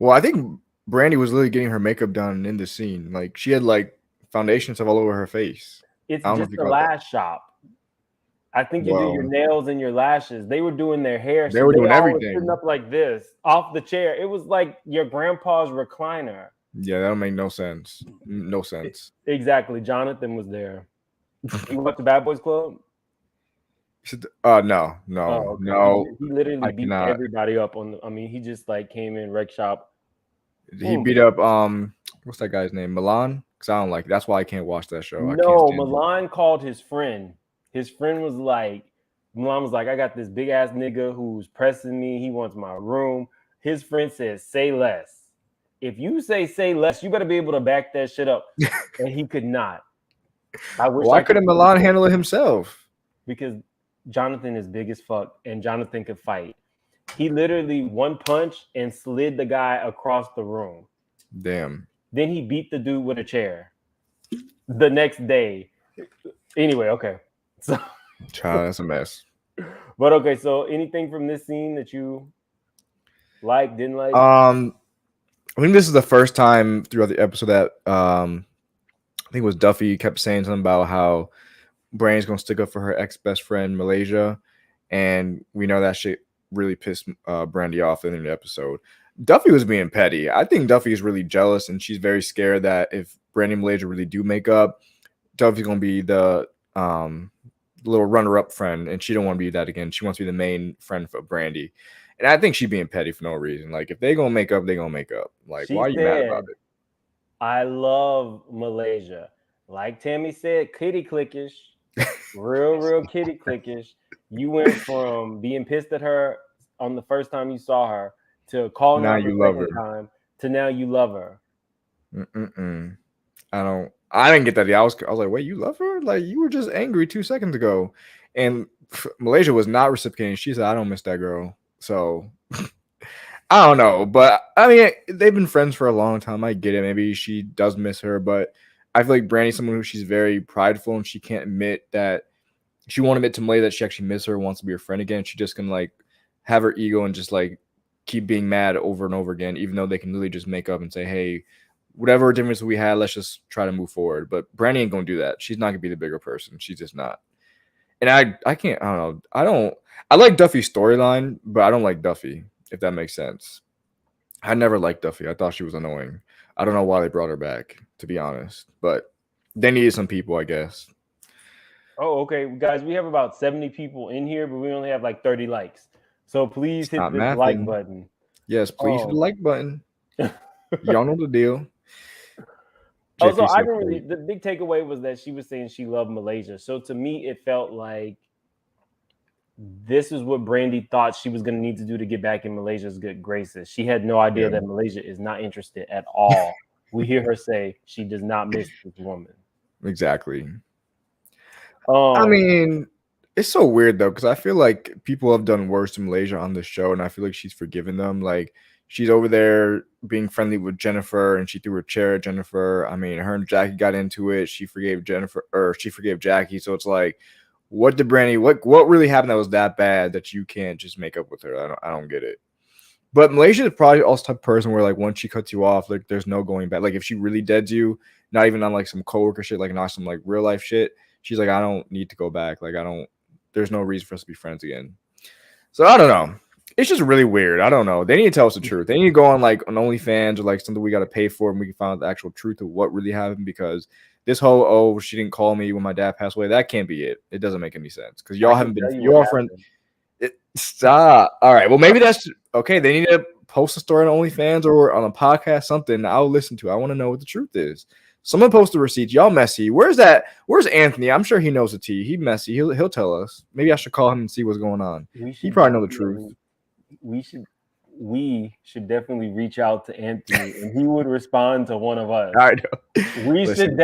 Speaker 2: Well, I think Brandy was literally getting her makeup done in the scene. Like she had like foundation stuff all over her face.
Speaker 1: It's just the lash shop. I think you do your nails and your lashes. They were doing their hair.
Speaker 2: They were doing everything.
Speaker 1: Sitting up like this off the chair. It was like your grandpa's recliner.
Speaker 2: Yeah, that don't make no sense. No sense.
Speaker 1: Exactly. Jonathan was there. You went to Bad Boys Club?
Speaker 2: No.
Speaker 1: He literally beat everybody up he just like came in wreck shop.
Speaker 2: He beat up what's that guy's name? Milan? Because I don't like it. That's why I can't watch that show.
Speaker 1: No, Milan called his friend. His friend was like, Milan was like, I got this big ass nigga who's pressing me. He wants my room. His friend says, say less. If you say less, you better be able to back that shit up. And he could not.
Speaker 2: Why couldn't Milan handle it himself?
Speaker 1: Because Jonathan is big as fuck and Jonathan could fight. He literally one punch and slid the guy across the room.
Speaker 2: Damn.
Speaker 1: Then he beat the dude with a chair the next day. Anyway, okay. So,
Speaker 2: child, that's a mess.
Speaker 1: But okay, so anything from this scene that you like, didn't like?
Speaker 2: I think this is the first time throughout the episode that I think it was Duffy kept saying something about how Brandy's gonna stick up for her ex-best friend Malaysia, and we know that shit really pissed Brandy off in the episode. Duffy was being petty. I think Duffy is really jealous, and she's very scared that if Brandy and Malaysia really do make up, Duffy's gonna be the little runner-up friend, and she don't want to be that again. She wants to be the main friend for Brandy. And I think she's being petty for no reason. Like, if they gonna make up, they gonna make up. Like, why are you mad about it?
Speaker 1: I love Malaysia. Like Tammy said, kitty clickish. real kitty clickish. You went from being pissed at her on the first time you saw her to calling her the second time to now you love her.
Speaker 2: I didn't get that. I was like, wait, you love her? Like, you were just angry 2 seconds ago. And Malaysia was not reciprocating. She said, I don't miss that girl. So I don't know, but I mean, they've been friends for a long time. I get it. Maybe she does miss her, but I feel like Brandy's someone who she's very prideful and she can't admit that she won't admit to Malay that she actually misses her, wants to be her friend again. She just can like have her ego and just like keep being mad over and over again, even though they can literally just make up and say, hey, whatever difference we had, let's just try to move forward. But Brandy ain't gonna do that. She's not gonna be the bigger person. She's just not. And I can't, I don't know. I like Duffy's storyline, but I don't like Duffy, if that makes sense. I never liked Duffy. I thought she was annoying. I don't know why they brought her back, to be honest. But They needed some people, I guess.
Speaker 1: Oh, okay, guys, we have about 70 people in here, but we only have like 30 likes. So please
Speaker 2: It's
Speaker 1: hit
Speaker 2: not
Speaker 1: this like
Speaker 2: mathing.
Speaker 1: button.
Speaker 2: Yes, please hit the like button. Y'all know the deal.
Speaker 1: Also,
Speaker 2: JP
Speaker 1: I
Speaker 2: so
Speaker 1: didn't really.
Speaker 2: great.
Speaker 1: The big takeaway was that she was saying she loved Malaysia. So to me, it felt like this is what Brandy thought she was going to need to do to get back in Malaysia's good graces. She had no idea that Malaysia is not interested at all. We hear her say she does not miss this woman.
Speaker 2: Exactly. I mean, it's so weird though, because I feel like people have done worse in Malaysia on this show, and I feel like she's forgiven them. Like she's over there being friendly with Jennifer, and she threw her chair at Jennifer. I mean, her and Jackie got into it. She forgave Jennifer, or she forgave Jackie. So it's like, what did Brandy? What really happened that was that bad that you can't just make up with her? I don't get it. But Malaysia is probably also type of person where like once she cuts you off, like there's no going back. Like if she really deads you, not even on like some coworker shit, like not some like real life shit. She's like, I don't need to go back. Like there's no reason for us to be friends again. So I don't know. It's just really weird. I don't know. They need to tell us the truth. They need to go on like on OnlyFans or like something we got to pay for, and we can find out the actual truth of what really happened. Because this whole she didn't call me when my dad passed away, that can't be it. It doesn't make any sense because y'all haven't been y'all friends. Stop. All right. Well, maybe that's okay. They need to post a story on OnlyFans or on a podcast, something I'll listen to. I want to know what the truth is. Someone post the receipts. Y'all messy. Where's that? Where's Anthony? I'm sure he knows the tea. He messy. He'll tell us. Maybe I should call him and see what's going on. He probably know the truth.
Speaker 1: We should definitely reach out to Anthony, and he would respond to one of us.
Speaker 2: I know.
Speaker 1: We should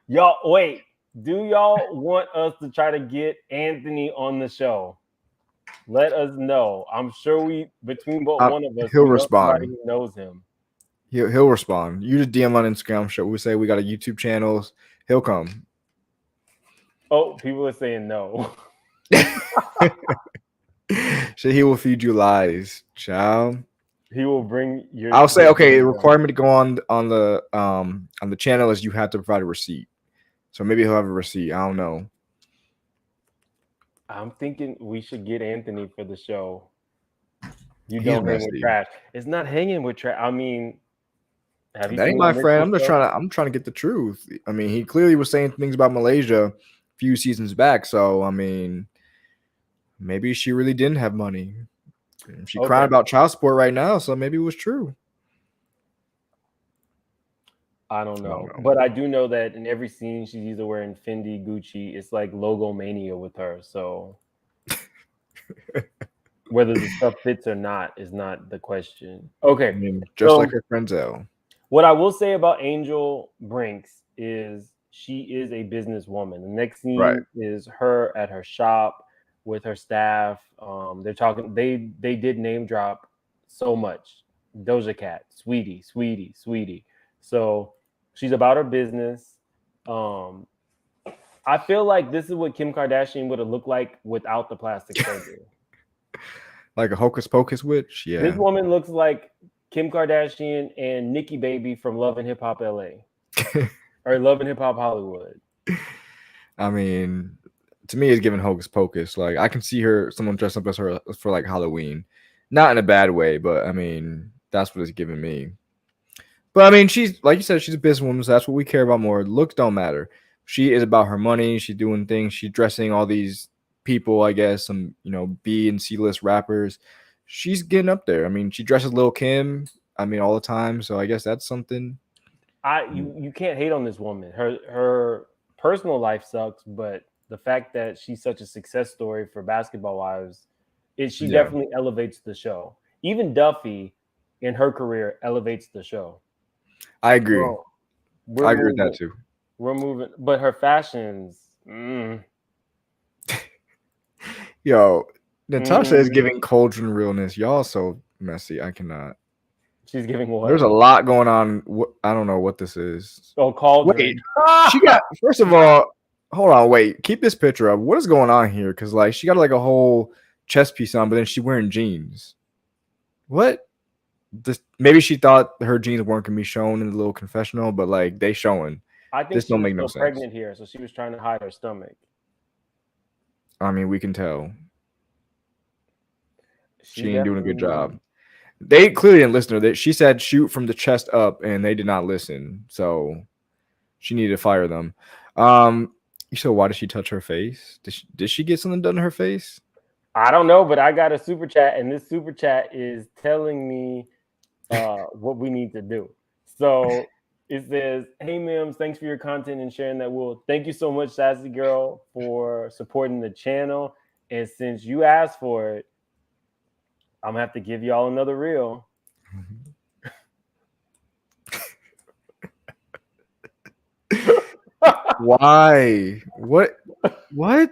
Speaker 1: y'all wait. Do y'all want us to try to get Anthony on the show? Let us know. I'm sure between one of us,
Speaker 2: he'll respond.
Speaker 1: Somebody who knows him.
Speaker 2: He'll respond. You just DM on Instagram. Show we say we got a YouTube channel. He'll come.
Speaker 1: Oh, people are saying no.
Speaker 2: So he will feed you lies, child.
Speaker 1: He will bring your.
Speaker 2: I'll say okay. The requirement to go on the channel is you have to provide a receipt. So maybe he'll have a receipt. I don't know.
Speaker 1: I'm thinking we should get Anthony for the show. You don't hang with trash. It's not hanging with trash. I mean,
Speaker 2: that ain't my friend. I'm trying to get the truth. I mean, he clearly was saying things about Malaysia a few seasons back. So I mean, maybe she really didn't have money. She crying about child support right now, so maybe it was true.
Speaker 1: I don't know. But I do know that in every scene she's either wearing Fendi, Gucci. It's like logo mania with her. So whether the stuff fits or not is not the question. Okay.
Speaker 2: I mean, just like her friend Zell.
Speaker 1: What I will say about Angel Brinks is she is a businesswoman. The next scene is her at her shop with her staff. They're talking. They did name drop so much. Doja Cat, sweetie. So she's about her business. I feel like this is what Kim Kardashian would have looked like without the plastic surgery.
Speaker 2: Like a hocus pocus witch? Yeah.
Speaker 1: This woman looks like Kim Kardashian and Nikki Baby from Love and Hip Hop LA. Or Love and Hip Hop Hollywood.
Speaker 2: I mean, to me, it's giving hocus pocus. Like, I can see someone dressed up as her for like Halloween. Not in a bad way, but I mean, that's what it's giving me. But I mean, she's like you said, she's a businesswoman, so that's what we care about more. Looks don't matter. She is about her money. She's doing things. She's dressing all these people, I guess, some B and C list rappers. She's getting up there. I mean, she dresses Lil' Kim. I mean, all the time. So I guess that's something.
Speaker 1: You can't hate on this woman. Her personal life sucks, but the fact that she's such a success story for Basketball Wives, she definitely elevates the show. Even Duffy in her career elevates the show.
Speaker 2: I agree. I agree with that too.
Speaker 1: We're moving, but her fashions.
Speaker 2: Yo, Natasha is giving cauldron realness. Y'all so messy. I cannot.
Speaker 1: She's giving what?
Speaker 2: There's a lot going on. I don't know what this is.
Speaker 1: Oh, cauldron.
Speaker 2: Wait, she got. First of all, hold on. Wait, keep this picture up. What is going on here? Because like she got like a whole chest piece on, but then she's wearing jeans. What? Maybe she thought her jeans weren't gonna be shown in the little confessional, but like they showing.
Speaker 1: I think
Speaker 2: this
Speaker 1: she
Speaker 2: don't
Speaker 1: was
Speaker 2: make no
Speaker 1: still
Speaker 2: sense.
Speaker 1: pregnant here, so she was trying to hide her stomach.
Speaker 2: I mean, we can tell. She ain't doing a good job. They clearly didn't listen to her. She said shoot from the chest up, and they did not listen. So she needed to fire them. You said why did she touch her face? Did she get something done to her face?
Speaker 1: I don't know, but I got a super chat, and this super chat is telling me what we need to do. So it says, "Hey Mims, thanks for your content and sharing that. Will thank you so much, Sassy Girl, for supporting the channel. And since you asked for it, I'm gonna have to give y'all another reel."
Speaker 2: Why? What? What?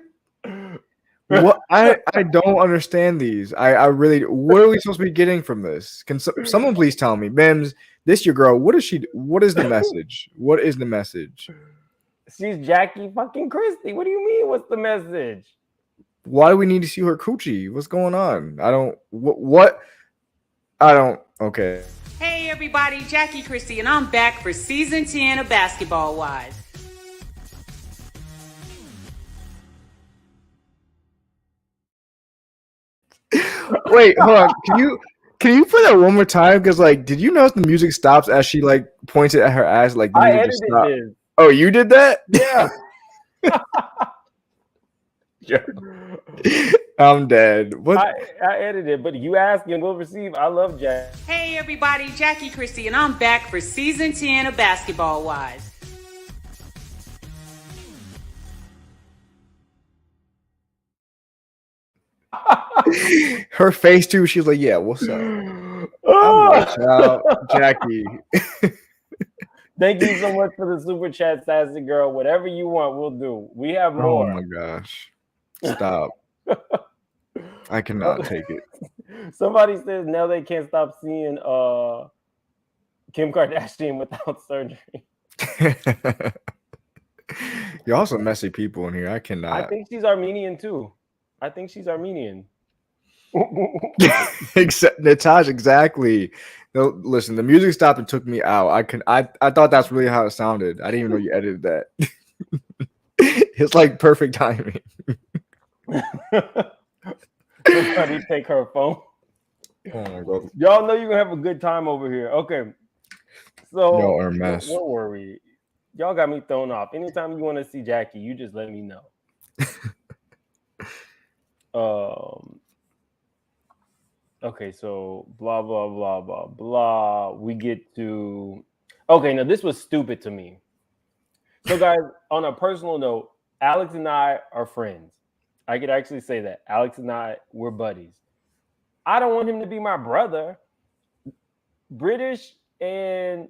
Speaker 2: What? I don't understand these. I really. What are we supposed to be getting from this? Can someone please tell me, Mims? This your girl. What is she? What is the message? What is the message?
Speaker 1: She's Jackie fucking Christie. What do you mean? What's the message?
Speaker 2: Why do we need to see her coochie? What's going on? I don't. What? I don't. Okay.
Speaker 3: Hey everybody, Jackie Christie, and I'm back for season 10 of Basketball Wives.
Speaker 2: Wait, hold on. Can you play that one more time? Because like, did you notice the music stops as she like pointed at her ass? Like the
Speaker 1: I
Speaker 2: music just
Speaker 1: edited
Speaker 2: stopped.
Speaker 1: this.
Speaker 2: Oh, you did that?
Speaker 1: Yeah.
Speaker 2: I'm dead. What?
Speaker 1: I edited, but you ask and we'll receive. I love Jack.
Speaker 3: Hey everybody, Jackie Christie, and I'm back for season 10 of Basketball Wives.
Speaker 2: Her face too. She was like, "Yeah, what's up?" I'm like, child, Jackie.
Speaker 1: Thank you so much for the super chat, Sassy Girl. Whatever you want, we'll do. We have more.
Speaker 2: Oh my gosh! Stop. I cannot take it.
Speaker 1: Somebody says now they can't stop seeing Kim Kardashian without surgery.
Speaker 2: You're also messy people in here. I cannot.
Speaker 1: I think she's Armenian too. I think she's Armenian.
Speaker 2: Natasha, exactly. No, listen, the music stopped and took me out. I thought that's really how it sounded. I didn't even know you edited that. It's like perfect timing.
Speaker 1: Somebody take her phone.
Speaker 2: Oh my God.
Speaker 1: Y'all know you're gonna have a good time over here. Okay. So
Speaker 2: Y'all are a mess.
Speaker 1: What were we? Y'all got me thrown off. Anytime you want to see Jackie, you just let me know. Okay, so blah blah blah blah blah. We get to okay. Now this was stupid to me. So guys, on a personal note, Alex and I are friends. I could actually say that Alex and I we're buddies. I don't want him to be my brother. British and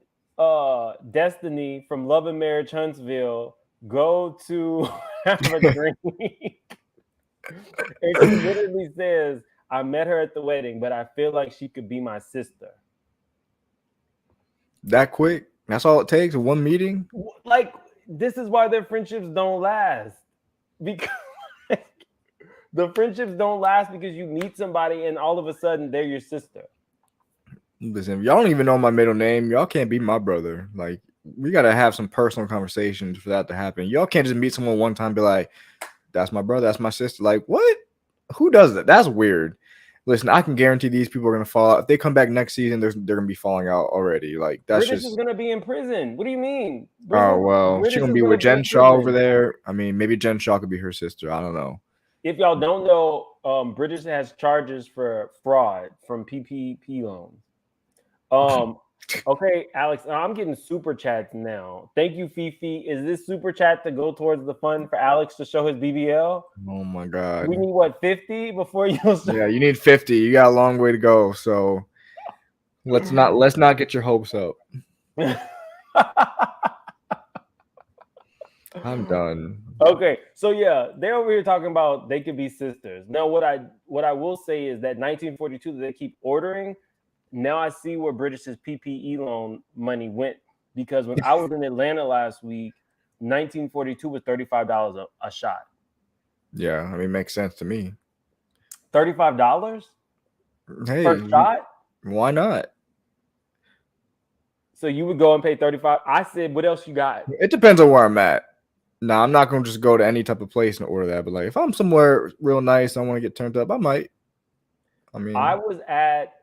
Speaker 1: Destiny from Love and Marriage Huntsville go to have a drink. And she literally says, I met her at the wedding, but I feel like she could be my sister.
Speaker 2: That quick? That's all it takes? One meeting?
Speaker 1: Like, this is why their friendships don't last. Because the friendships don't last because you meet somebody and all of a sudden they're your sister.
Speaker 2: Listen, if y'all don't even know my middle name, y'all can't be my brother. Like, we gotta have some personal conversations for that to happen. Y'all can't just meet someone one time and be like, that's my brother, that's my sister. Like, what? Who does that? That's weird. Listen, I can guarantee these people are gonna fall out. If they come back next season, they're gonna be falling out already. Like, that's
Speaker 1: British
Speaker 2: just
Speaker 1: is gonna be in prison. What do you mean?
Speaker 2: Oh well,
Speaker 1: British
Speaker 2: she's gonna
Speaker 1: is
Speaker 2: be with
Speaker 1: in
Speaker 2: Jen Shaw over
Speaker 1: prison.
Speaker 2: there. I mean, maybe Jen Shaw could be her sister. I don't know.
Speaker 1: If y'all don't know, British has charges for fraud from PPP loans. Okay, Alex, I'm getting super chats now. Thank you, Fifi. Is this super chat to go towards the fund for Alex to show his BBL?
Speaker 2: Oh my God.
Speaker 1: We need what, 50 before you show?
Speaker 2: Yeah, you need 50. You got a long way to go. So let's not get your hopes up. I'm done.
Speaker 1: Okay, so yeah, they're over here talking about they could be sisters. Now, what I will say is that 1942 that they keep ordering. Now I see where British's PPE loan money went, because when I was in Atlanta last week, 1942 was $35 a shot.
Speaker 2: Yeah, I mean, makes sense to me.
Speaker 1: $35
Speaker 2: Hey,
Speaker 1: per shot?
Speaker 2: Why not?
Speaker 1: So you would go and pay 35. I said, what else you got?
Speaker 2: It depends on where I'm at. Nah, I'm not gonna just go to any type of place and order that. But like, if I'm somewhere real nice, I want to get turned up, I might. I mean,
Speaker 1: I was at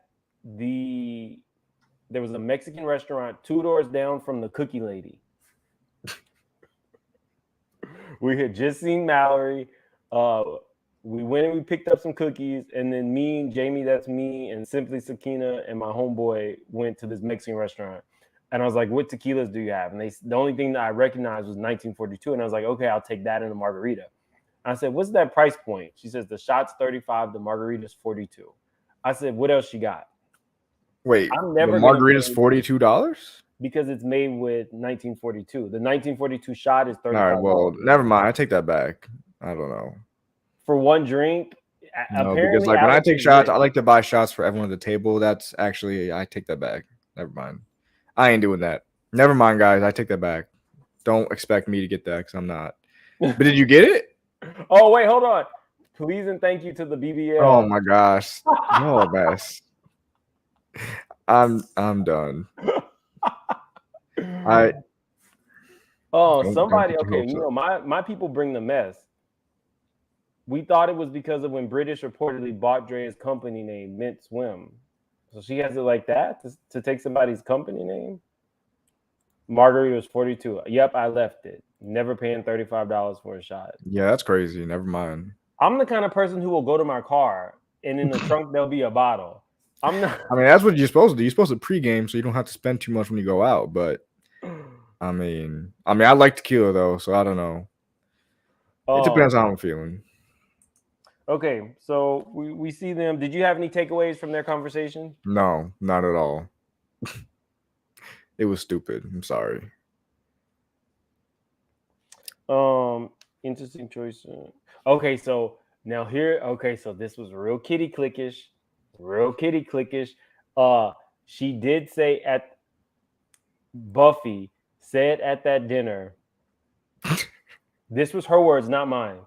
Speaker 1: there was a Mexican restaurant 2 doors down from the Cookie Lady. we had just seen Mallory. We went and we picked up some cookies, and then me and Jamie, that's me, and Simply Sakina and my homeboy went to this Mexican restaurant. And I was like, "What tequilas do you have?" And the only thing that I recognized was 1942, and I was like, "Okay, I'll take that and a margarita." And I said, "What's that price point?" She says, "The shot's 35, the margarita's 42." I said, "What else you got?"
Speaker 2: Wait,
Speaker 1: I'm
Speaker 2: the
Speaker 1: never
Speaker 2: margarita's $42?
Speaker 1: because it's made with 1942. The 1942 shot is
Speaker 2: All right,
Speaker 1: $35
Speaker 2: well, never mind. I take that back. I don't know.
Speaker 1: for one drink.
Speaker 2: No, because
Speaker 1: Apparently,
Speaker 2: like when I
Speaker 1: Alex
Speaker 2: take
Speaker 1: is
Speaker 2: shots,
Speaker 1: rich.
Speaker 2: I like to buy shots for everyone at the table. That's actually I take that back. Never mind. I ain't doing that. Never mind, guys. I take that back. Don't expect me to get that because I'm not. But did you get it?
Speaker 1: Oh wait, hold on. Please and thank you to the
Speaker 2: Oh
Speaker 1: BBL.
Speaker 2: my gosh. No mess. I'm done. I don't
Speaker 1: Somebody.
Speaker 2: get your
Speaker 1: Okay,
Speaker 2: hopes up.
Speaker 1: my people bring the mess. We thought it was because of when British reportedly bought Dre's company name, Mint Swim. So she has it like that to take somebody's company name. Margarita was 42. Yep, I left it. Never paying $35 for a shot.
Speaker 2: Yeah, that's crazy. Never mind.
Speaker 1: I'm the kind of person who will go to my car and in the trunk there'll be a bottle. I'm not.
Speaker 2: I mean, that's what you're supposed to do. You're supposed to pregame so you don't have to spend too much when you go out. But I mean, I like tequila though, so I don't know. It depends on how I'm feeling.
Speaker 1: Okay, so we see them. Did you have any takeaways from their conversation?
Speaker 2: No, not at all. It was stupid. I'm sorry.
Speaker 1: Interesting choice. Okay, so now here. Okay, so this was real kitty clickish. Real kitty clickish. She did say at Buffy said at that dinner. This was her words, not mine.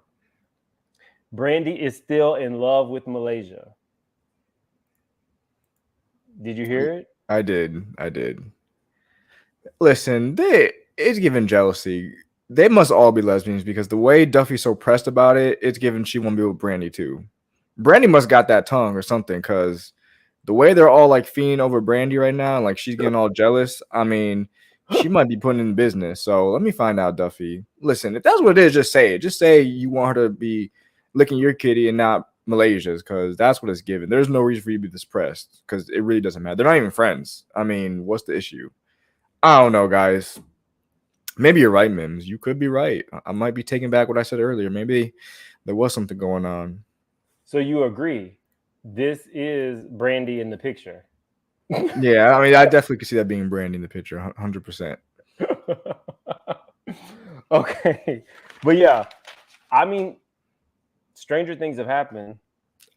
Speaker 1: Brandy is still in love with Malaysia. Did you hear it?
Speaker 2: I did. Listen, it's giving jealousy. They must all be lesbians because the way Duffy's so pressed about it, it's giving she won't be with Brandy too. Brandy must got that tongue or something because the way they're all like fiending over Brandy right now, like she's getting all jealous. I mean, she might be putting in business. So let me find out, Duffy. Listen, if that's what it is, just say it. Just say you want her to be licking your kitty and not Malaysia's because that's what it's given. There's no reason for you to be this pressed because it really doesn't matter. They're not even friends. I mean, what's the issue? I don't know, guys. Maybe you're right, Mims. You could be right. I might be taking back what I said earlier. Maybe there was something going on.
Speaker 1: So you agree? This is Brandy in the picture.
Speaker 2: Yeah, I mean, I definitely could see that being Brandy in the picture, 100%.
Speaker 1: Okay, but yeah, I mean, stranger things have happened.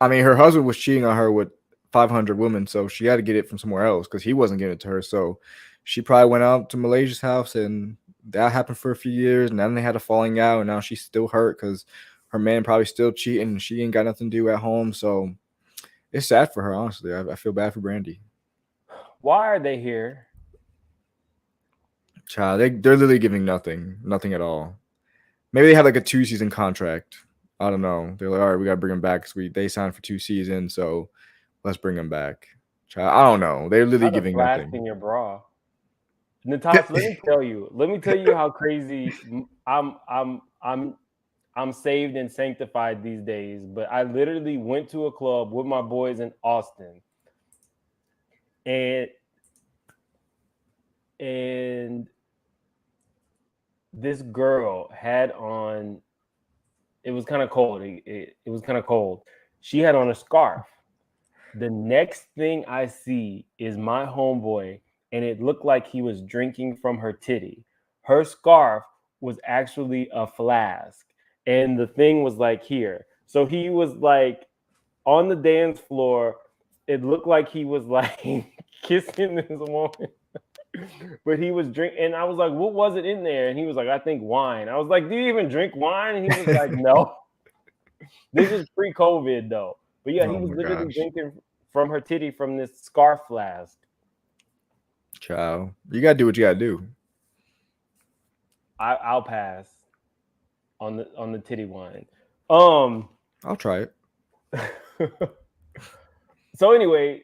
Speaker 2: I mean, her husband was cheating on her with 500 women, so she had to get it from somewhere else because he wasn't giving it to her. So she probably went out to Malaysia's house, and that happened for a few years. And then they had a falling out, and now she's still hurt because her man probably still cheating, and she ain't got nothing to do at home. So it's sad for her, honestly. I feel bad for Brandy.
Speaker 1: Why are they here?
Speaker 2: Child, they're literally giving nothing at all. Maybe they had like a 2-season contract. I don't know. They're like, all right, we gotta bring them back because they signed for 2 seasons, so let's bring them back. Child, I don't know. They're literally giving nothing.
Speaker 1: In your bra, Natasha. Let me tell you how crazy I'm saved and sanctified these days. But I literally went to a club with my boys in Austin, and this girl had on. It was kind of cold. It was kind of cold. She had on a scarf. The next thing I see is my homeboy, and it looked like he was drinking from her titty. Her scarf was actually a flask, and the thing was like here. So he was like on the dance floor. It looked like he was like kissing this woman. But he was drinking, and I was like, what was it in there? And he was like, I think wine. I was like, do you even drink wine? And he was like, no. This is pre-COVID though. But yeah, he was literally drinking from her titty from this scarf flask.
Speaker 2: Child, you gotta do what you gotta do.
Speaker 1: I'll pass on the titty wine. I'll
Speaker 2: try it.
Speaker 1: So anyway,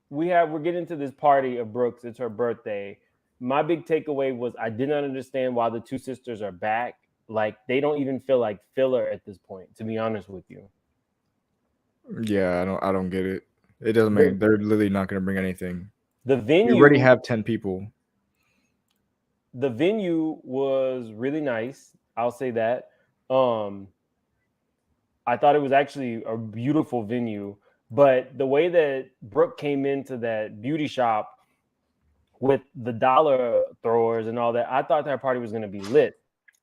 Speaker 1: we're getting to this party of Brooke's. It's her birthday. My big takeaway was I did not understand why the two sisters are back. like they don't even feel like filler at this point, to be honest with you.
Speaker 2: Yeah, I don't get it. It doesn't make. They're literally not going to bring anything.
Speaker 1: The
Speaker 2: We already
Speaker 1: venue,
Speaker 2: have 10 people.
Speaker 1: the venue was really nice. I'll say that. I thought it was actually a beautiful venue, but the way that Brooke came into that beauty shop with the dollar throwers and all that, I thought that party was going to be lit.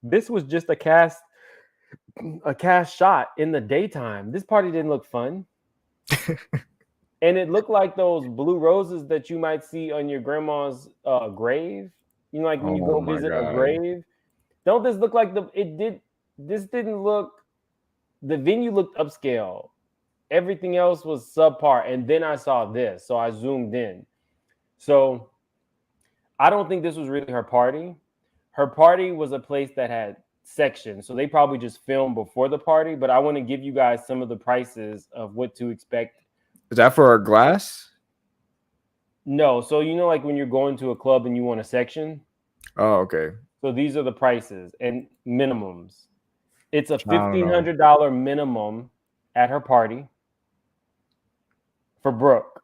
Speaker 1: This was just a cast shot in the daytime. This party didn't look fun. And it looked like those blue roses that you might see on your grandma's grave. You know, like when you go visit a grave. Don't this look like this didn't look, the venue looked upscale. Everything else was subpar. And then I saw this. So I zoomed in. So I don't think this was really her party. Her party was a place that had sections. So they probably just filmed before the party. But I want to give you guys some of the prices of what to expect.
Speaker 2: Is that for our glass?
Speaker 1: No. So, you know, like when you're going to a club and you want a section.
Speaker 2: Oh, okay.
Speaker 1: So these are the prices and minimums. It's a $1,500 minimum at her party for Brooke.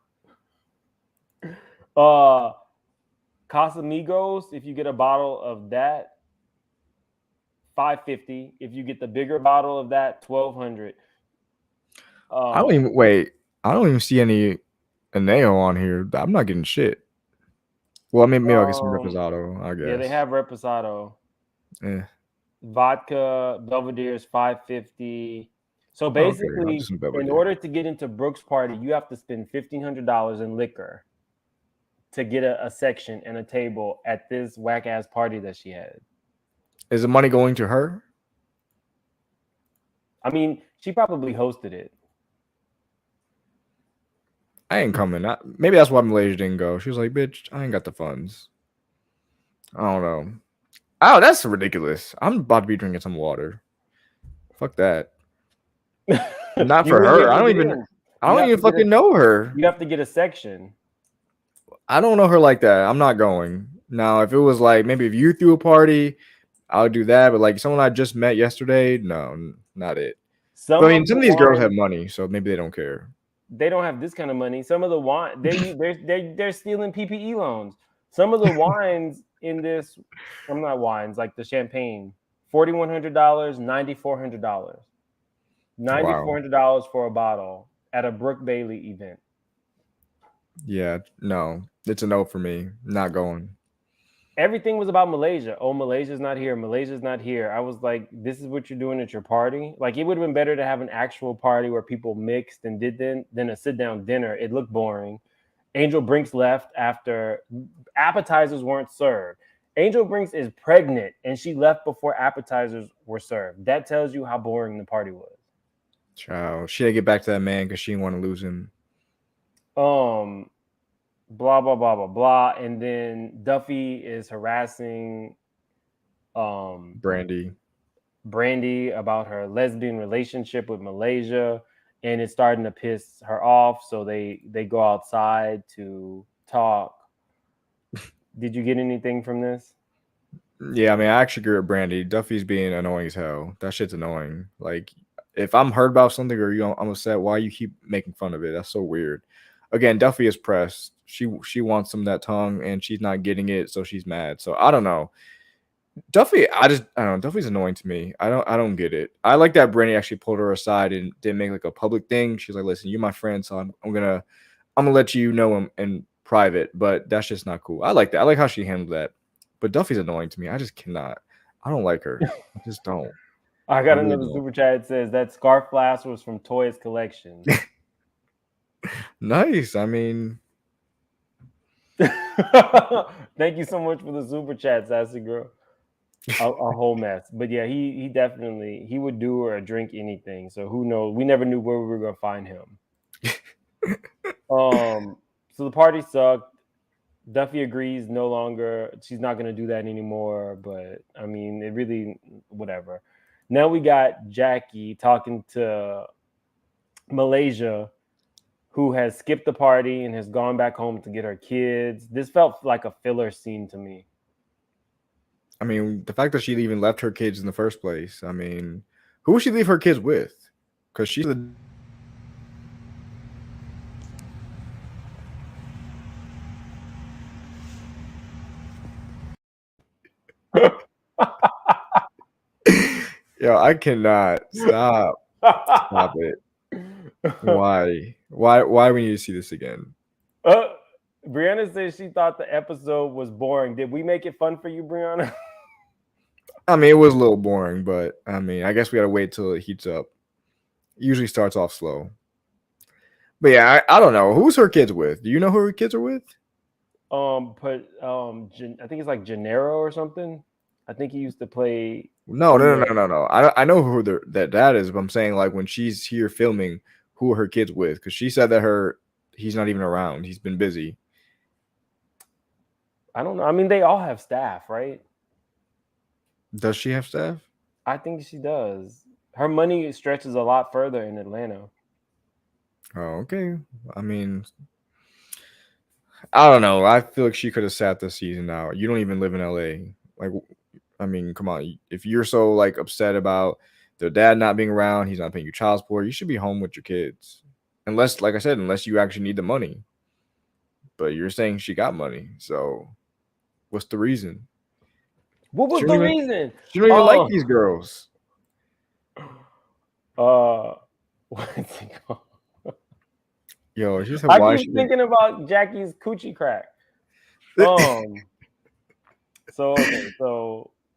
Speaker 1: Casamigos, if you get a bottle of that, $550. If you get the bigger bottle of that, $1,200.
Speaker 2: I don't even see any Aneo on here. I'm not getting shit. Well, I mean, maybe I'll get some Reposado, I guess.
Speaker 1: Yeah, they have Reposado.
Speaker 2: Yeah.
Speaker 1: Vodka, Belvedere is $550. So basically, in order to get into Brooke's party, you have to spend $1,500 in liquor to get a section and a table at this whack ass party that she had.
Speaker 2: Is the money going to her?
Speaker 1: I mean, she probably hosted it.
Speaker 2: I ain't coming. Maybe that's why Malaysia didn't go. She was like, bitch, I ain't got the funds. I don't know. Oh, that's ridiculous. I'm about to be drinking some water. Fuck that. Not for her. I don't even fucking know her.
Speaker 1: You have to get a section.
Speaker 2: I don't know her like that. I'm not going. Now, if it was like maybe if you threw a party, I would do that. But like someone I just met yesterday, no, not it. Some of these girls have money, so maybe they don't care.
Speaker 1: They don't have this kind of money. Some of the wine, they're stealing PPE loans. Some of the wines in this, I'm not wines, like the champagne, $4,100, $9,400. $9,400 for a bottle at a Brooke Bailey event.
Speaker 2: Yeah, no, it's a no for me. Not going.
Speaker 1: Everything was about Malaysia. Oh, Malaysia's not here. Malaysia's not here. I was like, this is what you're doing at your party? Like, it would have been better to have an actual party where people mixed and did than a sit-down dinner. It looked boring. Angel Brinks left after appetizers weren't served. Angel Brinks is pregnant, and she left before appetizers were served. That tells you how boring the party was.
Speaker 2: Child, she had to get back to that man because she didn't want to lose him.
Speaker 1: Blah blah blah blah blah, and then Duffy is harassing
Speaker 2: Brandy
Speaker 1: about her lesbian relationship with Malaysia, and it's starting to piss her off. So they go outside to talk. Did you get anything from this?
Speaker 2: Yeah, I mean, I actually agree with Brandy. Duffy's being annoying as hell. That shit's annoying. Like, if I'm hurt about something or I'm upset, why you keep making fun of it? That's so weird. Again, Duffy is pressed. She wants some of that tongue, and she's not getting it, so she's mad. So I don't know. Duffy, I don't know. Duffy's annoying to me. I don't get it. I like that Brandy actually pulled her aside and didn't make like a public thing. She's like, listen, you're my friend, so I'm gonna let you know him in private, but that's just not cool. I like that. I like how she handled that. But Duffy's annoying to me. I just cannot. I don't like her. I just don't.
Speaker 1: I got another super chat. It says that scarf flask was from Toya's collection.
Speaker 2: Nice. I mean,
Speaker 1: thank you so much for the super chat, Sassy Girl. A whole mess. But yeah, he definitely would do or drink anything. So who knows? We never knew where we were gonna find him. So the party sucked. Duffy agrees no longer. She's not gonna do that anymore. But I mean, it really whatever. Now we got Jackie talking to Malaysia, who has skipped the party and has gone back home to get her kids. This felt like a filler scene to me.
Speaker 2: I mean, the fact that she even left her kids in the first place. I mean, who would she leave her kids with? Because she's the yo. I cannot stop. Stop it. Why? Why we need to see this again?
Speaker 1: Brianna says she thought the episode was boring. Did we make it fun for you, Brianna?
Speaker 2: I mean, it was a little boring, but I mean, I guess we gotta wait till it heats up. It usually starts off slow. But yeah, I don't know. Who's her kids with? Do you know who her kids are with?
Speaker 1: I think it's like Gennaro or something. I think he used to play.
Speaker 2: No. I know who that dad is, but I'm saying like when she's here filming, who are her kids with? Because she said that he's not even around. He's been busy.
Speaker 1: I don't know. I mean, they all have staff, right?
Speaker 2: Does she have staff?
Speaker 1: I think she does. Her money stretches a lot further in Atlanta.
Speaker 2: Oh, okay. I mean, I don't know. I feel like she could have sat this season out. You don't even live in LA. Like, I mean, come on. If you're so like upset about their dad not being around, he's not paying you child support, you should be home with your kids. Unless, like I said, unless you actually need the money. But you're saying she got money. So what's the reason?
Speaker 1: What was the reason?
Speaker 2: She don't even like these girls.
Speaker 1: What's it called?
Speaker 2: Yo, she said,
Speaker 1: I keep thinking about Jackie's coochie crack. So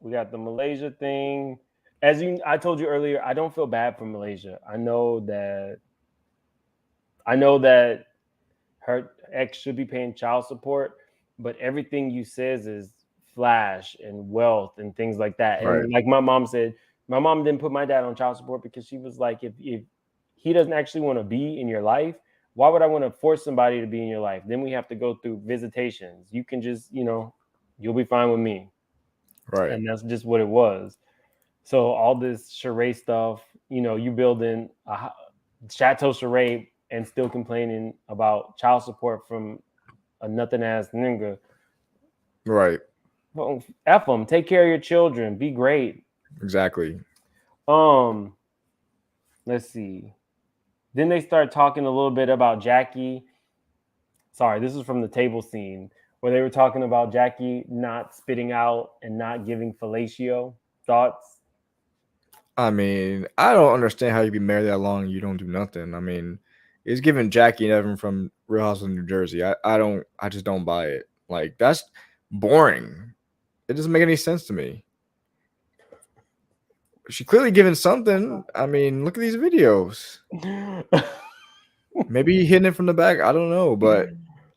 Speaker 1: we got the Malaysia thing. I told you earlier, I don't feel bad for Malaysia. I know that her ex should be paying child support, but everything you says is flash and wealth and things like that.
Speaker 2: Right.
Speaker 1: And like my mom said, my mom didn't put my dad on child support because she was like, if he doesn't actually want to be in your life, why would I want to force somebody to be in your life? Then we have to go through visitations. You can just, you'll be fine with me.
Speaker 2: Right.
Speaker 1: And that's just what it was. So all this charade stuff, you building a Chateau charade and still complaining about child support from a nothing ass nigga.
Speaker 2: Right.
Speaker 1: Well, F them. Take care of your children. Be great.
Speaker 2: Exactly.
Speaker 1: Let's see. Then they start talking a little bit about Jackie. Sorry, this is from the table scene where they were talking about Jackie not spitting out and not giving fellatio. Thoughts?
Speaker 2: I mean, I don't understand how you be married that long and you don't do nothing. I mean, it's giving Jackie and Evan from Real House of New Jersey. I just don't buy it. Like, that's boring. It doesn't make any sense to me. She clearly giving something. I mean, look at these videos. Maybe hitting it from the back. I don't know, but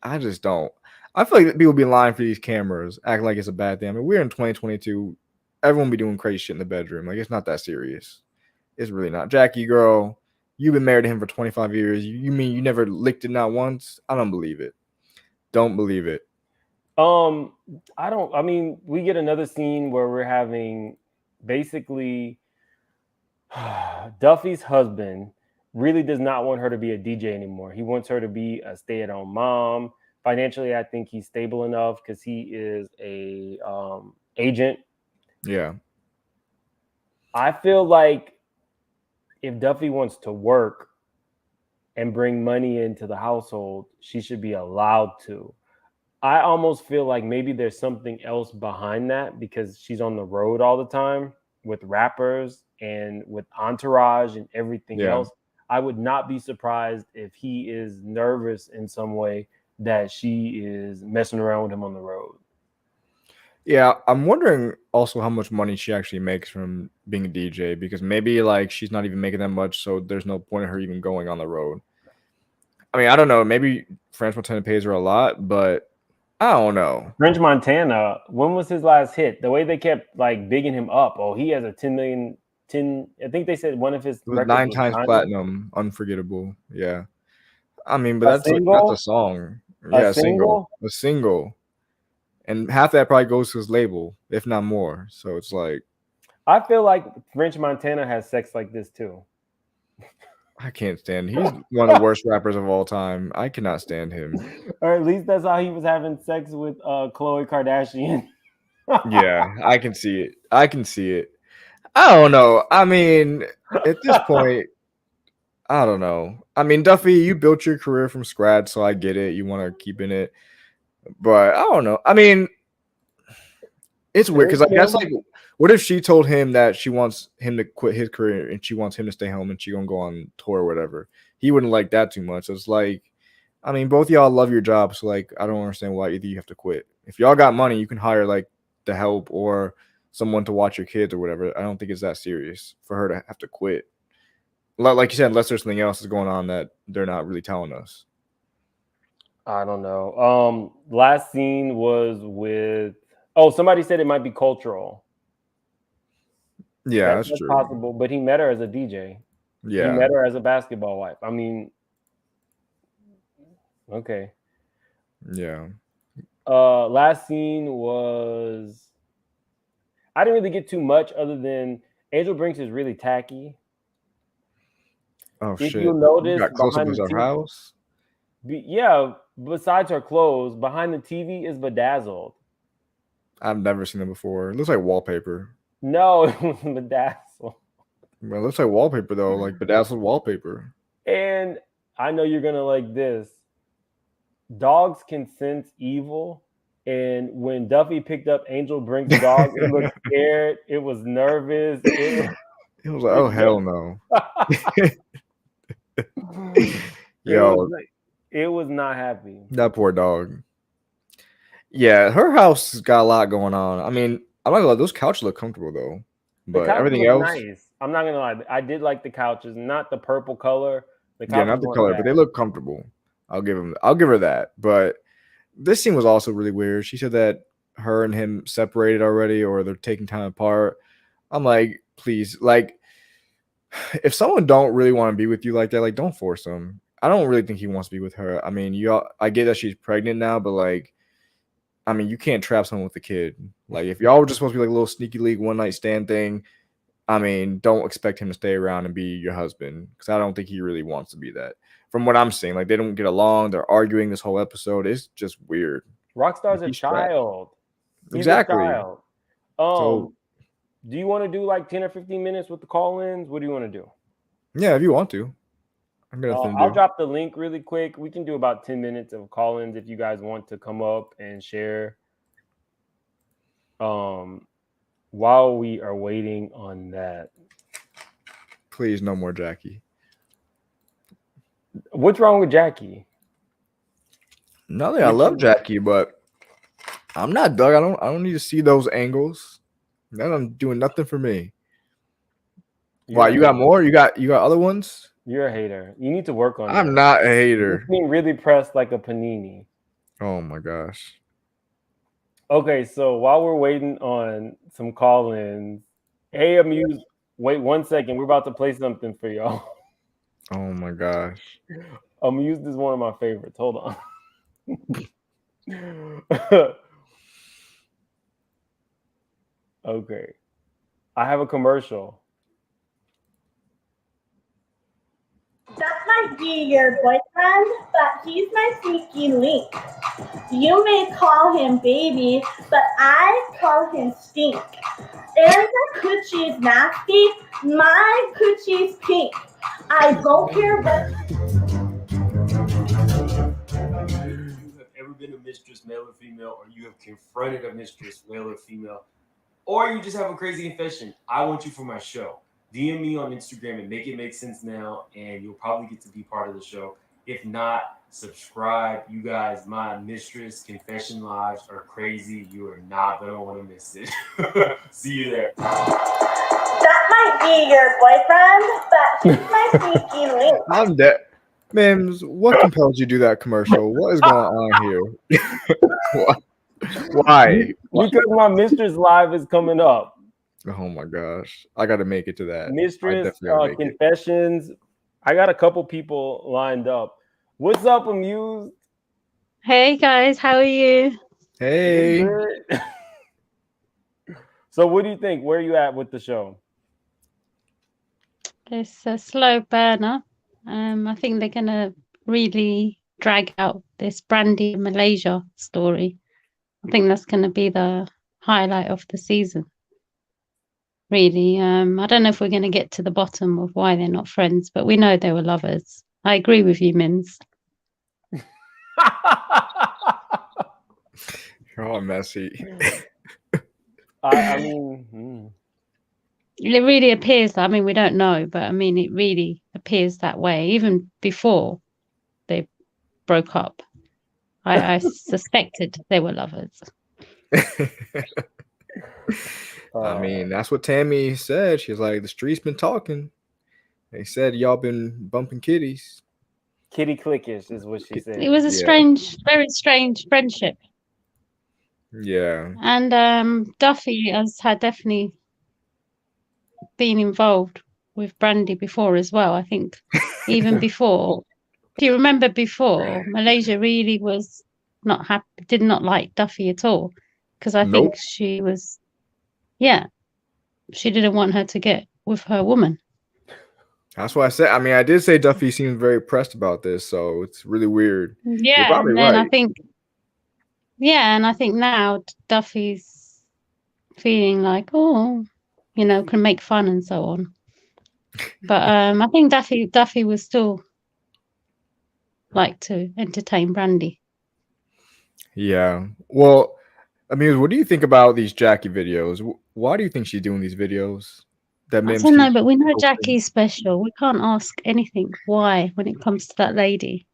Speaker 2: I just don't. I feel like people be lying for these cameras, acting like it's a bad thing. I mean, we're in 2022. Everyone be doing crazy shit in the bedroom. Like, it's not that serious. It's really not. Jackie, girl, you've been married to him for 25 years. You mean you never licked it not once? I don't believe it. Don't believe it.
Speaker 1: I mean, we get another scene where we're having basically Duffy's husband really does not want her to be a DJ anymore. He wants her to be a stay-at-home mom. Financially, I think he's stable enough because he is a agent.
Speaker 2: Yeah.
Speaker 1: I feel like if Duffy wants to work and bring money into the household, she should be allowed to. I almost feel like maybe there's something else behind that because she's on the road all the time with rappers and with entourage and everything else. I would not be surprised if he is nervous in some way that she is messing around with him on the road.
Speaker 2: Yeah, I'm wondering also how much money she actually makes from being a DJ because maybe like she's not even making that much, so there's no point in her even going on the road. I mean, I don't know. Maybe French Montana pays her a lot, but I don't know.
Speaker 1: French Montana, when was his last hit? The way they kept like bigging him up. Oh, he has a 10 million. I think they said one of his records
Speaker 2: 9 times platinum, unforgettable. Yeah, I mean, but that's a song. Yeah, a single, and half that probably goes to his label, if not more. So it's like,
Speaker 1: I feel like French Montana has sex like this too.
Speaker 2: I can't stand him. He's one of the worst rappers of all time. I cannot stand him.
Speaker 1: Or at least that's how he was having sex with Khloe Kardashian.
Speaker 2: Yeah, I can see it. I can see it. I don't know. I mean, at this point, I don't know. I mean, Duffy, you built your career from scratch, so I get it. You want to keep in it, but I don't know. I mean, it's weird because
Speaker 1: There's
Speaker 2: I guess
Speaker 1: him.
Speaker 2: like, what if she told him that she wants him to quit his career and she wants him to stay home and she gonna go on tour or whatever? He wouldn't like that too much. It's like, I mean, both y'all love your jobs, so like, I don't understand why either you have to quit. If y'all got money, you can hire like the help or someone to watch your kids or whatever. I don't think it's that serious for her to have to quit. Like you said, unless there's something else that's going on that they're not really telling us.
Speaker 1: I don't know. Last scene was with. Oh, somebody said it might be cultural.
Speaker 2: Yeah, that's
Speaker 1: That's
Speaker 2: true.
Speaker 1: possible, but he met her as a DJ. He
Speaker 2: Yeah,
Speaker 1: met her as a basketball wife. I mean, okay.
Speaker 2: yeah.
Speaker 1: Last scene was. I didn't really get too much other than Angel Brinks is really tacky.
Speaker 2: Oh
Speaker 1: If
Speaker 2: shit!
Speaker 1: you'll
Speaker 2: You
Speaker 1: notice
Speaker 2: got close up
Speaker 1: behind
Speaker 2: as
Speaker 1: the
Speaker 2: our
Speaker 1: TV,
Speaker 2: house.
Speaker 1: yeah, besides her clothes, behind the TV is bedazzled.
Speaker 2: I've never seen it before. It looks like wallpaper.
Speaker 1: No, it was bedazzled.
Speaker 2: Well, it looks like wallpaper though, like bedazzled wallpaper.
Speaker 1: And I know you're gonna like this. Dogs can sense evil. And when Duffy picked up Angel Brink's dog, it looked scared. It was nervous.
Speaker 2: It was like, oh hell no. Yo,
Speaker 1: it was not happy.
Speaker 2: that poor dog. Yeah, her house has got a lot going on. I mean, I'm not gonna lie, those couches look comfortable though.
Speaker 1: The
Speaker 2: But
Speaker 1: couches
Speaker 2: everything
Speaker 1: look
Speaker 2: else,
Speaker 1: nice. I'm not gonna lie. I did like the couches, not the purple color. The
Speaker 2: yeah,
Speaker 1: couches
Speaker 2: not the
Speaker 1: weren't
Speaker 2: color, but
Speaker 1: bad.
Speaker 2: they look comfortable. I'll give her that. But this scene was also really weird. She said that her and him separated already or they're taking time apart. I'm like, please, like if someone don't really want to be with you like that, like don't force them. I don't really think he wants to be with her. I mean, I get that she's pregnant now, but like, I mean, you can't trap someone with a kid. Like, if y'all were just supposed to be like a little sneaky league one night stand thing, I mean, don't expect him to stay around and be your husband because I don't think he really wants to be that. From what I'm seeing, like they don't get along. They're arguing this whole episode. It's just weird.
Speaker 1: Rockstar's
Speaker 2: Like,
Speaker 1: a
Speaker 2: he's trapped.
Speaker 1: child. He's
Speaker 2: Exactly.
Speaker 1: a child.
Speaker 2: So
Speaker 1: Do you want to do like 10 or 15 minutes with the call-ins? What do you want to do?
Speaker 2: yeah, if you want to, I'm gonna
Speaker 1: I'll drop the link really quick. We can do about 10 minutes of call-ins if you guys want to come up and share. While we are waiting on that.
Speaker 2: Please, no more Jackie.
Speaker 1: What's wrong with Jackie?
Speaker 2: Nothing. I love Jackie, but I'm not Doug. I don't need to see those angles. That I'm doing nothing for me. Why you got more? You got other ones?
Speaker 1: You're a hater. You need to work on
Speaker 2: I'm not a hater.
Speaker 1: You're being really pressed like a panini.
Speaker 2: Oh my gosh.
Speaker 1: Okay, so while we're waiting on some call-ins, hey Amuse, wait 1 second. We're about to play something for y'all.
Speaker 2: Oh my gosh.
Speaker 1: Amused is one of my favorites. Hold on. Okay. I have a commercial.
Speaker 4: That might be your boyfriend, but he's my sneaky link. You may call him baby, but I call him stink. Aaron's coochie is nasty, my coochie's pink. I don't care what.
Speaker 1: You have ever been a mistress, male or female, or you have confronted a mistress, male or female, or you just have a crazy confession, I want you for my show. DM me on Instagram and make it make sense now, and you'll probably get to be part of the show. If not, subscribe. You guys, my mistress confession lives are crazy. You are not going to want to miss it. See you there.
Speaker 4: That might be your boyfriend, but he's my sneaky link.
Speaker 2: I'm dead. Mims, what compels you to do that commercial? What is going on here? Why?
Speaker 1: Because my mistress live is coming up.
Speaker 2: Oh my gosh. I got to make it to that.
Speaker 1: Mistress confessions. I got a couple people lined up. What's up, Amused?
Speaker 5: Hey guys, how are you?
Speaker 2: Hey.
Speaker 1: So what do you think? Where are you at with the show?
Speaker 5: It's a slow burner. I think they're gonna really drag out this Brandy and Malaysia story. I think that's gonna be the highlight of the season. Really, I don't know if we're going to get to the bottom of why they're not friends, but we know they were lovers. I agree with you, Mims.
Speaker 2: You're all messy.
Speaker 1: I mean,
Speaker 5: It really appears. I mean, we don't know, but I mean, it really appears that way. Even before they broke up, I suspected they were lovers.
Speaker 2: I mean, that's what Tammy said. She was like, the streets been talking. They said y'all been bumping kitties.
Speaker 1: kitty clickish is what she said.
Speaker 5: It was a strange, very strange friendship.
Speaker 2: Yeah.
Speaker 5: And Duffy had definitely been involved with Brandy before as well. I think even before, if you remember before, Malaysia really was not happy, did not like Duffy at all. Because I think she was, she didn't want her to get with her woman.
Speaker 2: That's what I said. I mean, I did say Duffy seemed very pressed about this, so it's really weird.
Speaker 5: Yeah,
Speaker 2: You're probably
Speaker 5: and then
Speaker 2: right.
Speaker 5: I think now Duffy's feeling like, oh, can make fun and so on. But I think Duffy would still like to entertain Brandy.
Speaker 2: Yeah. Well, I mean, what do you think about these Jackie videos? Why do you think she's doing these videos?
Speaker 5: I don't know, but we know Jackie's special. We can't ask anything why when it comes to that lady.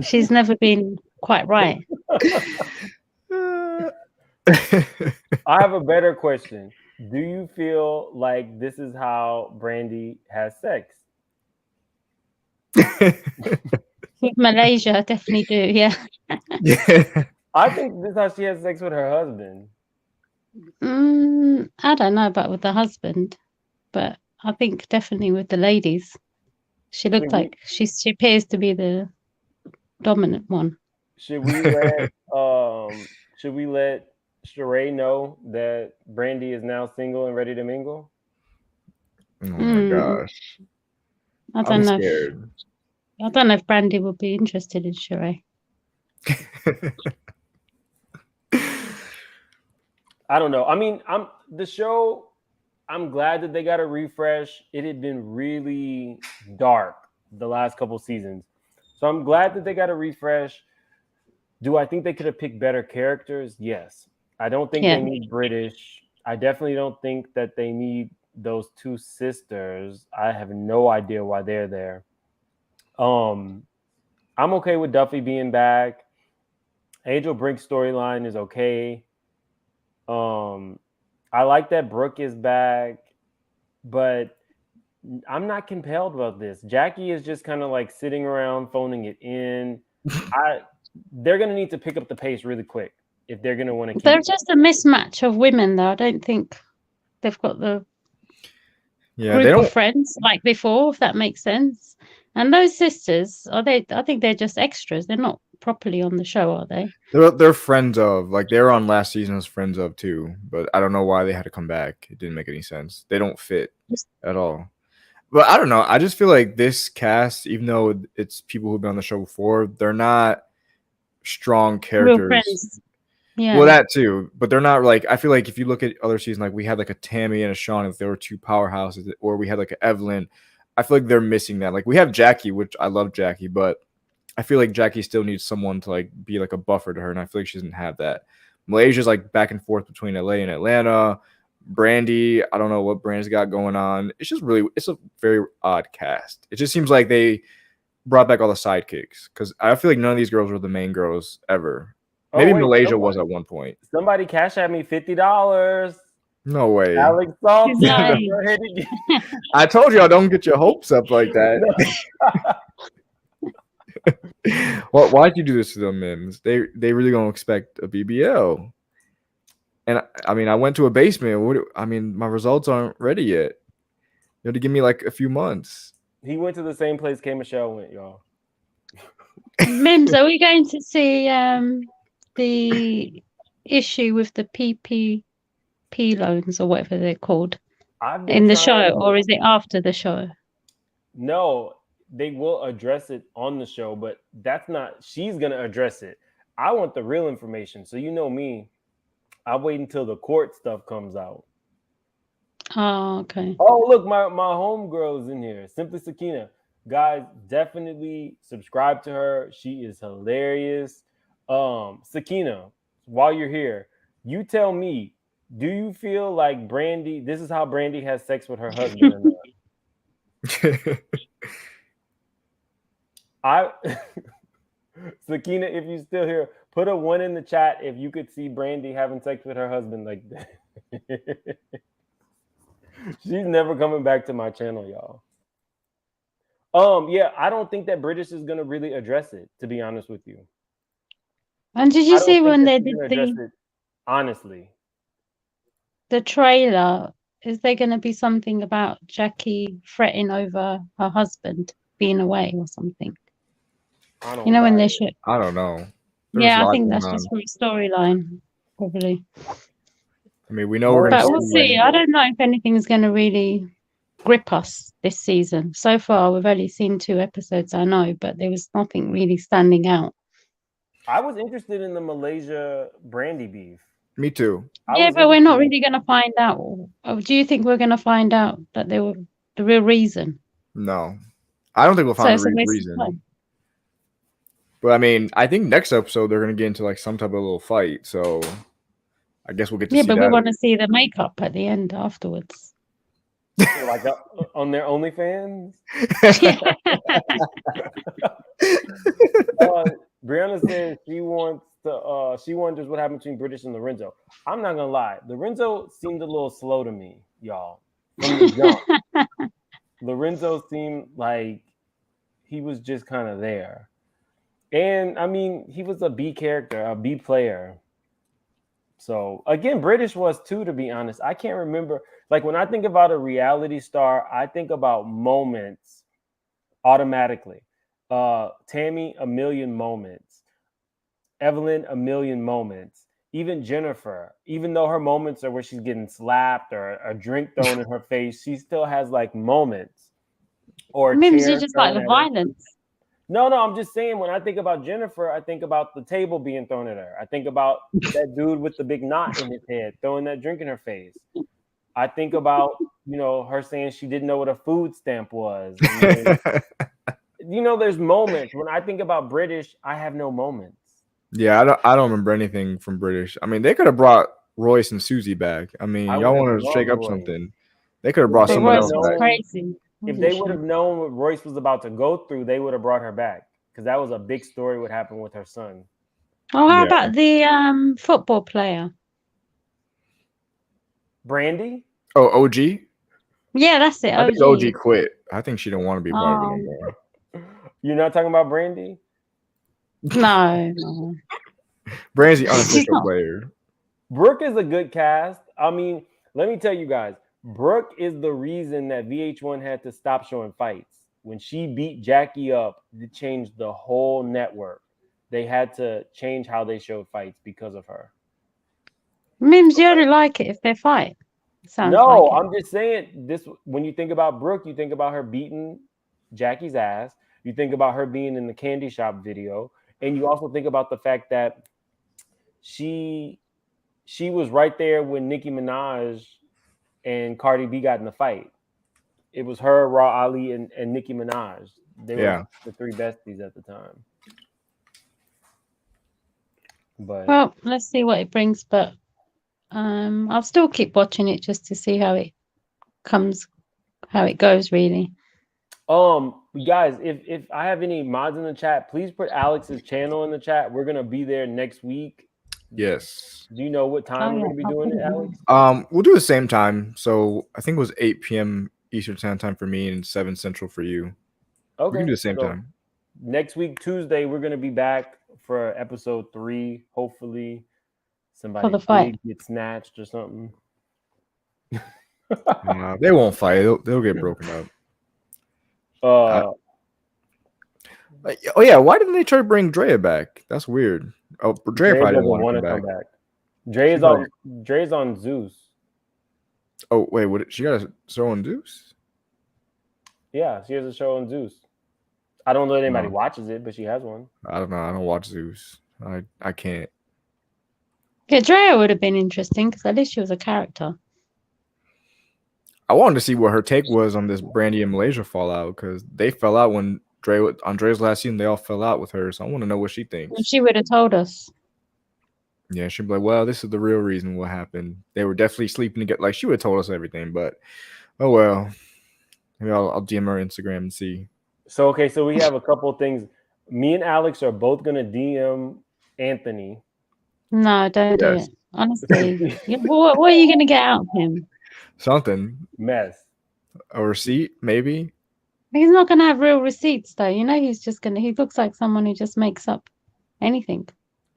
Speaker 5: She's never been quite right.
Speaker 1: I have a better question. Do you feel like this is how Brandy has sex?
Speaker 5: With Malaysia, I definitely do, yeah.
Speaker 2: Yeah.
Speaker 1: I think this is how she has sex with her husband.
Speaker 5: I don't know about with the husband, but I think definitely with the ladies. She looked like she appears to be the dominant one.
Speaker 1: Should we let Sheree know that Brandy is now single and ready to mingle?
Speaker 2: Oh my gosh.
Speaker 5: I don't know. I don't know if Brandy would be interested in Sheree.
Speaker 1: I don't know. I mean, I'm glad that they got a refresh. It had been really dark the last couple seasons. So I'm glad that they got a refresh. Do I think they could have picked better characters? Yes. I don't think they need British. I definitely don't think that they need those two sisters. I have no idea why they're there. I'm okay with Duffy being back. Angel Brink's storyline is okay. I like that Brooke is back, but I'm not compelled about this. Jackie is just kind of like sitting around phoning it in. They're gonna need to pick up the pace really quick if they're gonna want to keep.
Speaker 5: They're just a mismatch of women, though. I don't think they've got the group of friends like before, if that makes sense. And those sisters, I think they're just extras. They're not properly on the show, are they?
Speaker 2: They're friends of, like, they were on last season as friends of too, but I don't know why they had to come back. It didn't make any sense. They don't fit at all. But I don't know. I just feel like this cast, even though it's people who've been on the show before, they're not strong characters.
Speaker 5: Real friends. Yeah.
Speaker 2: Well, that too, but they're not like, I feel like if you look at other seasons, like we had like a Tammy and a Sean, if there were two powerhouses, or we had like an Evelyn, I feel like they're missing that. Like we have Jackie, which I love Jackie, but I feel like Jackie still needs someone to like be like a buffer to her, and I feel like she doesn't have that. Malaysia's like back and forth between LA and Atlanta. Brandy, I don't know what Brandy's got going on. It's a very odd cast. It just seems like they brought back all the sidekicks, because I feel like none of these girls were the main girls ever. Maybe Malaysia was at one point.
Speaker 1: Somebody cash at me $50.
Speaker 2: No way.
Speaker 1: Alex Salt.
Speaker 2: I told y'all, don't get your hopes up like that. Well, why'd you do this to them, Mims? They really gonna expect a BBL. And I mean, I went to a basement. My results aren't ready yet. You have to give me like a few months.
Speaker 1: He went to the same place K Michelle went, y'all.
Speaker 5: Mims, are we going to see the issue with the PPP loans or whatever they're called in the show, or is it after the show?
Speaker 1: No, they will address it on the show, but she's gonna address it. I want the real information. So you know me, I wait until the court stuff comes out.
Speaker 5: Oh, okay.
Speaker 1: Oh, look, my homegirl is in here. Simply Sakina. Guys, definitely subscribe to her. She is hilarious. Sakina, while you're here, you tell me, do you feel like Brandy, this is how Brandy has sex with her husband or not? Sakina, if you're still here, put a 1 in the chat if you could see Brandy having sex with her husband like that. She's never coming back to my channel, y'all. Yeah, I don't think that British is gonna really address it, to be honest with you.
Speaker 5: And did you see when they did
Speaker 1: honestly,
Speaker 5: the trailer? Is there going to be something about Jackie fretting over her husband being away or something?
Speaker 1: I
Speaker 5: You know when they should.
Speaker 2: I don't know.
Speaker 5: Yeah, I think that's just from storyline, probably.
Speaker 2: I mean, we know we're going to
Speaker 5: But we'll see. I don't know if anything's going to really grip us this season. So far, we've only seen 2 episodes, I know, but there was nothing really standing out.
Speaker 1: I was interested in the Malaysia Brandy beef.
Speaker 2: Me too.
Speaker 5: Yeah, but we're not really going to find out. Do you think we're going to find out that they were the real reason?
Speaker 2: No. I don't think we'll find a reason. But I mean, I think next episode they're going to get into like some type of little fight. So I guess we'll get to see that.
Speaker 5: Yeah, but we want to see the makeup at the end afterwards.
Speaker 1: Like on their OnlyFans? Brianna says she wonders what happened between British and Lorenzo. I'm not gonna lie, Lorenzo seemed a little slow to me, y'all. From the jump. Lorenzo seemed like he was just kind of there. And I mean, he was a B character, a B player. So again, British was too, to be honest. I can't remember. Like when I think about a reality star, I think about moments automatically. Tammy, a million moments. Evelyn, a million moments. Even Jennifer, even though her moments are where she's getting slapped or a drink thrown in her face, she still has like moments. Or
Speaker 5: Mims, you just like the violence.
Speaker 1: No, I'm just saying when I think about Jennifer, I think about the table being thrown at her. I think about that dude with the big knot in his head throwing that drink in her face. I think about, her saying she didn't know what a food stamp was. And then, there's moments. When I think about British, I have no moments.
Speaker 2: Yeah, I don't remember anything from British. I mean, they could have brought Royce and Susie back. I mean, y'all want to shake up something. They could have brought someone else back.
Speaker 5: Crazy.
Speaker 1: If they would have known what Royce was about to go through, they would have brought her back because that was a big story what happened with her son.
Speaker 5: Oh, how about the football player?
Speaker 1: Brandy?
Speaker 2: Oh, OG?
Speaker 5: Yeah, that's it.
Speaker 2: I think OG quit. I think she don't want to be part of it anymore.
Speaker 1: You're not talking about Brandy?
Speaker 5: No.
Speaker 2: Brandy's the unofficial player.
Speaker 1: Brooke is a good cast. I mean, let me tell you guys, Brooke is the reason that VH1 had to stop showing fights. When she beat Jackie up, it changed the whole network. They had to change how they showed fights because of her.
Speaker 5: Mims, you only like it if they fight.
Speaker 1: No, I'm just saying this. When you think about Brooke, you think about her beating Jackie's ass. You think about her being in the candy shop video. And you also think about the fact that she was right there when Nicki Minaj and Cardi B got in the fight. It was her, Raw Ali, and Nicki Minaj. They were the 3 besties at the time. But
Speaker 5: well, let's see what it brings. But I'll still keep watching it just to see how it goes. Really.
Speaker 1: Guys, if I have any mods in the chat, please put Alex's channel in the chat. We're gonna be there next week.
Speaker 2: Yes.
Speaker 1: Do you know what time we're gonna be doing it, Alex?
Speaker 2: We'll do the same time. So I think it was 8 p.m. Eastern Standard Time for me and 7 Central for you. Okay. We can do the same time.
Speaker 1: Next week, Tuesday, we're gonna be back for episode 3. Hopefully, somebody gets snatched or something.
Speaker 2: They won't fight. They'll get broken up. Oh yeah, why didn't they try to bring Drea back? That's weird. Oh, Drea probably didn't want to come back.
Speaker 1: Dre's on Zeus.
Speaker 2: Oh wait, what? She got a show on Zeus?
Speaker 1: Yeah, she has a show on Zeus. I don't know if anybody watches it, but she has one.
Speaker 2: I don't know. I don't watch Zeus. I can't.
Speaker 5: Yeah, Drea would have been interesting because at least she was a character.
Speaker 2: I wanted to see what her take was on this Brandy and Malaysia fallout because they fell out when Andrea's last season. They all fell out with her, so I want to know what she thinks.
Speaker 5: She would have told us.
Speaker 2: Yeah, she'd be like, "Well, this is the real reason what happened. They were definitely sleeping together." Like she would have told us everything, but oh well. Maybe I'll DM her Instagram and see.
Speaker 1: So okay, so we have a couple of things. Me and Alex are both gonna DM Anthony.
Speaker 5: No, don't do
Speaker 2: Yes.
Speaker 5: it. Honestly, what are you going to get out of him?
Speaker 2: Something.
Speaker 1: Mess.
Speaker 2: A receipt, maybe.
Speaker 5: He's not going to have real receipts, though. You know, he's just going to. He looks like someone who just makes up anything.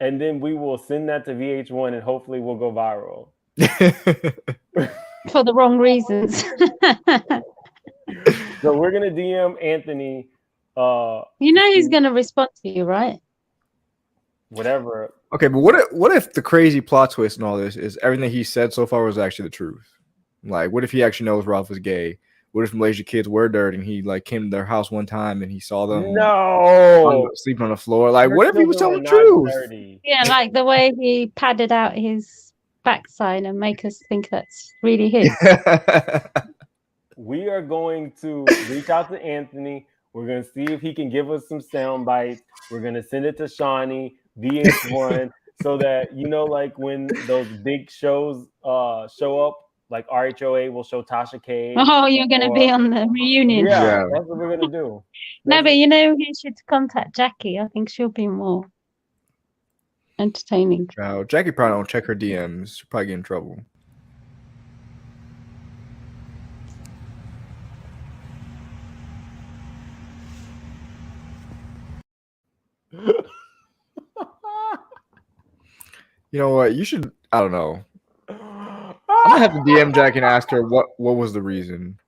Speaker 1: And then we will send that to VH1, and hopefully we'll go viral.
Speaker 5: For the wrong reasons.
Speaker 1: So we're gonna DM Anthony.
Speaker 5: You know he's going to respond to you, right?
Speaker 1: Whatever.
Speaker 2: Okay, but what if the crazy plot twist and all this is everything he said so far was actually the truth? Like, what if he actually knows Ralph is gay? What if Malaysia kids were dirty and he like came to their house one time and he saw them sleeping on the floor? Like, what if he was telling the truth?
Speaker 1: Dirty.
Speaker 5: Yeah, like the way he padded out his backside and make us think that's really his.
Speaker 1: We are going to reach out to Anthony. We're going to see if he can give us some sound bites. We're going to send it to Shawnee, VH1, so that, you know, like when those big shows show up, like RHOA will show Tasha K.
Speaker 5: Oh, you're going to be on the reunion.
Speaker 1: Yeah, that's what we're going to do.
Speaker 5: No, but you know, you should contact Jackie. I think she'll be more entertaining.
Speaker 2: Wow, Jackie probably don't check her DMs. She'll probably get in trouble. You know what? You should. I don't know. I'm gonna have to DM Jackie and ask her what was the reason.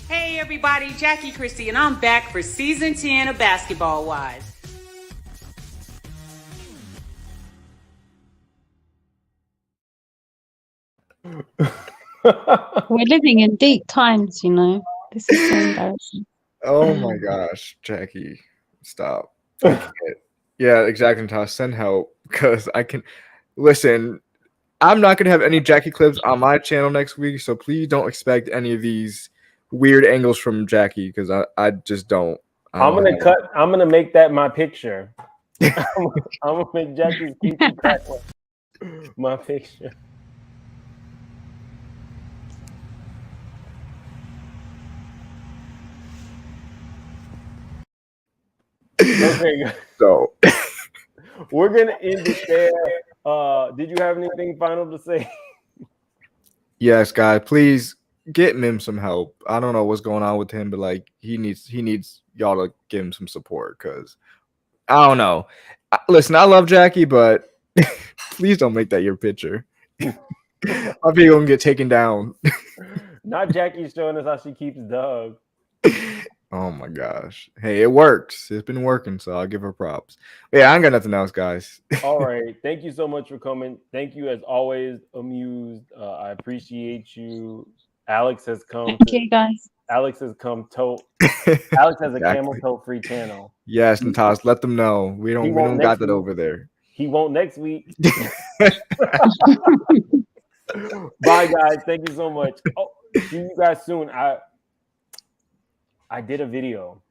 Speaker 3: Hey everybody, Jackie Christie, and I'm back for season 10 of Basketball Wives.
Speaker 5: We're living in deep times, you know. This is so embarrassing.
Speaker 2: Oh my gosh, Jackie, stop. Yeah, exactly, Tosh. Send help because I can listen. I'm not gonna have any Jackie clips on my channel next week, so please don't expect any of these weird angles from Jackie because I just don't.
Speaker 1: I'm gonna make that my picture. I'm gonna make Jackie's my picture. Okay,
Speaker 2: so
Speaker 1: we're gonna end it there. Did you have anything final to say?
Speaker 2: Yes, guys, please get Mim some help. I don't know what's going on with him, but like he needs y'all to give him some support because I don't know. Listen, I love Jackie, but please don't make that your picture. I'll be gonna get taken down.
Speaker 1: Not Jackie showing us how she keeps Doug.
Speaker 2: Oh my gosh. Hey, it works. It's been working, so I'll give her props. Yeah, I ain't got nothing else, guys.
Speaker 1: All right. Thank you so much for coming. Thank you as always, Amused. I appreciate you. Alex has come.
Speaker 5: Thank you, guys.
Speaker 1: Alex has come tote. Alex has a camel toe free channel.
Speaker 2: Yes, Natas, let them know. We don't got that over there.
Speaker 1: He won't next week. Bye, guys. Thank you so much. Oh, see you guys soon. I did a video.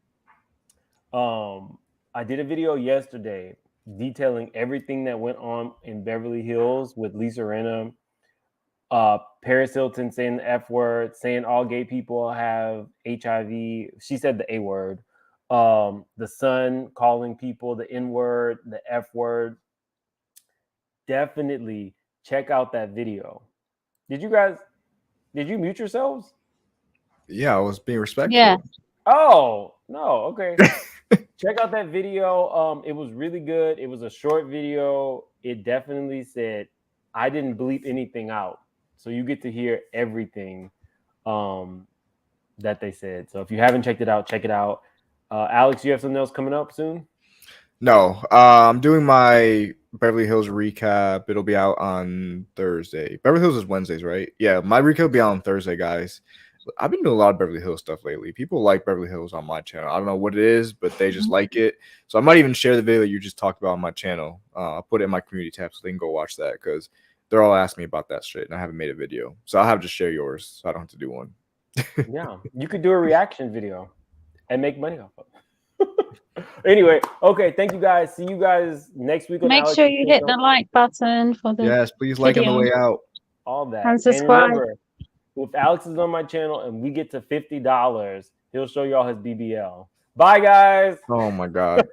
Speaker 1: I did a video yesterday detailing everything that went on in Beverly Hills with Lisa Rinna, Paris Hilton saying the F word, saying all gay people have HIV. She said the A word. The Sun calling people the N word, the F word. Definitely check out that video. Did you mute yourselves?
Speaker 2: Yeah, I was being respectful.
Speaker 5: Yeah.
Speaker 1: Oh, no. Okay. Check out that video. It was really good. It was a short video. It definitely said, I didn't bleep anything out. So you get to hear everything that they said. So if you haven't checked it out, check it out. Alex, you have something else coming up soon?
Speaker 2: No. I'm doing my Beverly Hills recap. It'll be out on Thursday. Beverly Hills is Wednesdays, right? Yeah, my recap will be out on Thursday, guys. I've been doing a lot of Beverly Hills stuff lately. People like Beverly Hills on my channel. I don't know what it is, but they just like it. So I might even share the video that you just talked about on my channel. I'll put it in my community tab so they can go watch that because they're all asking me about that shit, and I haven't made a video. So I'll have to share yours so I don't have to do one.
Speaker 1: Yeah, you could do a reaction video and make money off of it. Anyway, okay, thank you guys. See you guys next week on
Speaker 5: Make
Speaker 1: Alex
Speaker 5: sure you hit the like button for the
Speaker 2: Yes, please like on the way out.
Speaker 1: all that.
Speaker 5: and subscribe.
Speaker 1: remember, if Alex is on my channel and we get to $50, he'll show y'all his BBL. Bye, guys.
Speaker 2: Oh my God.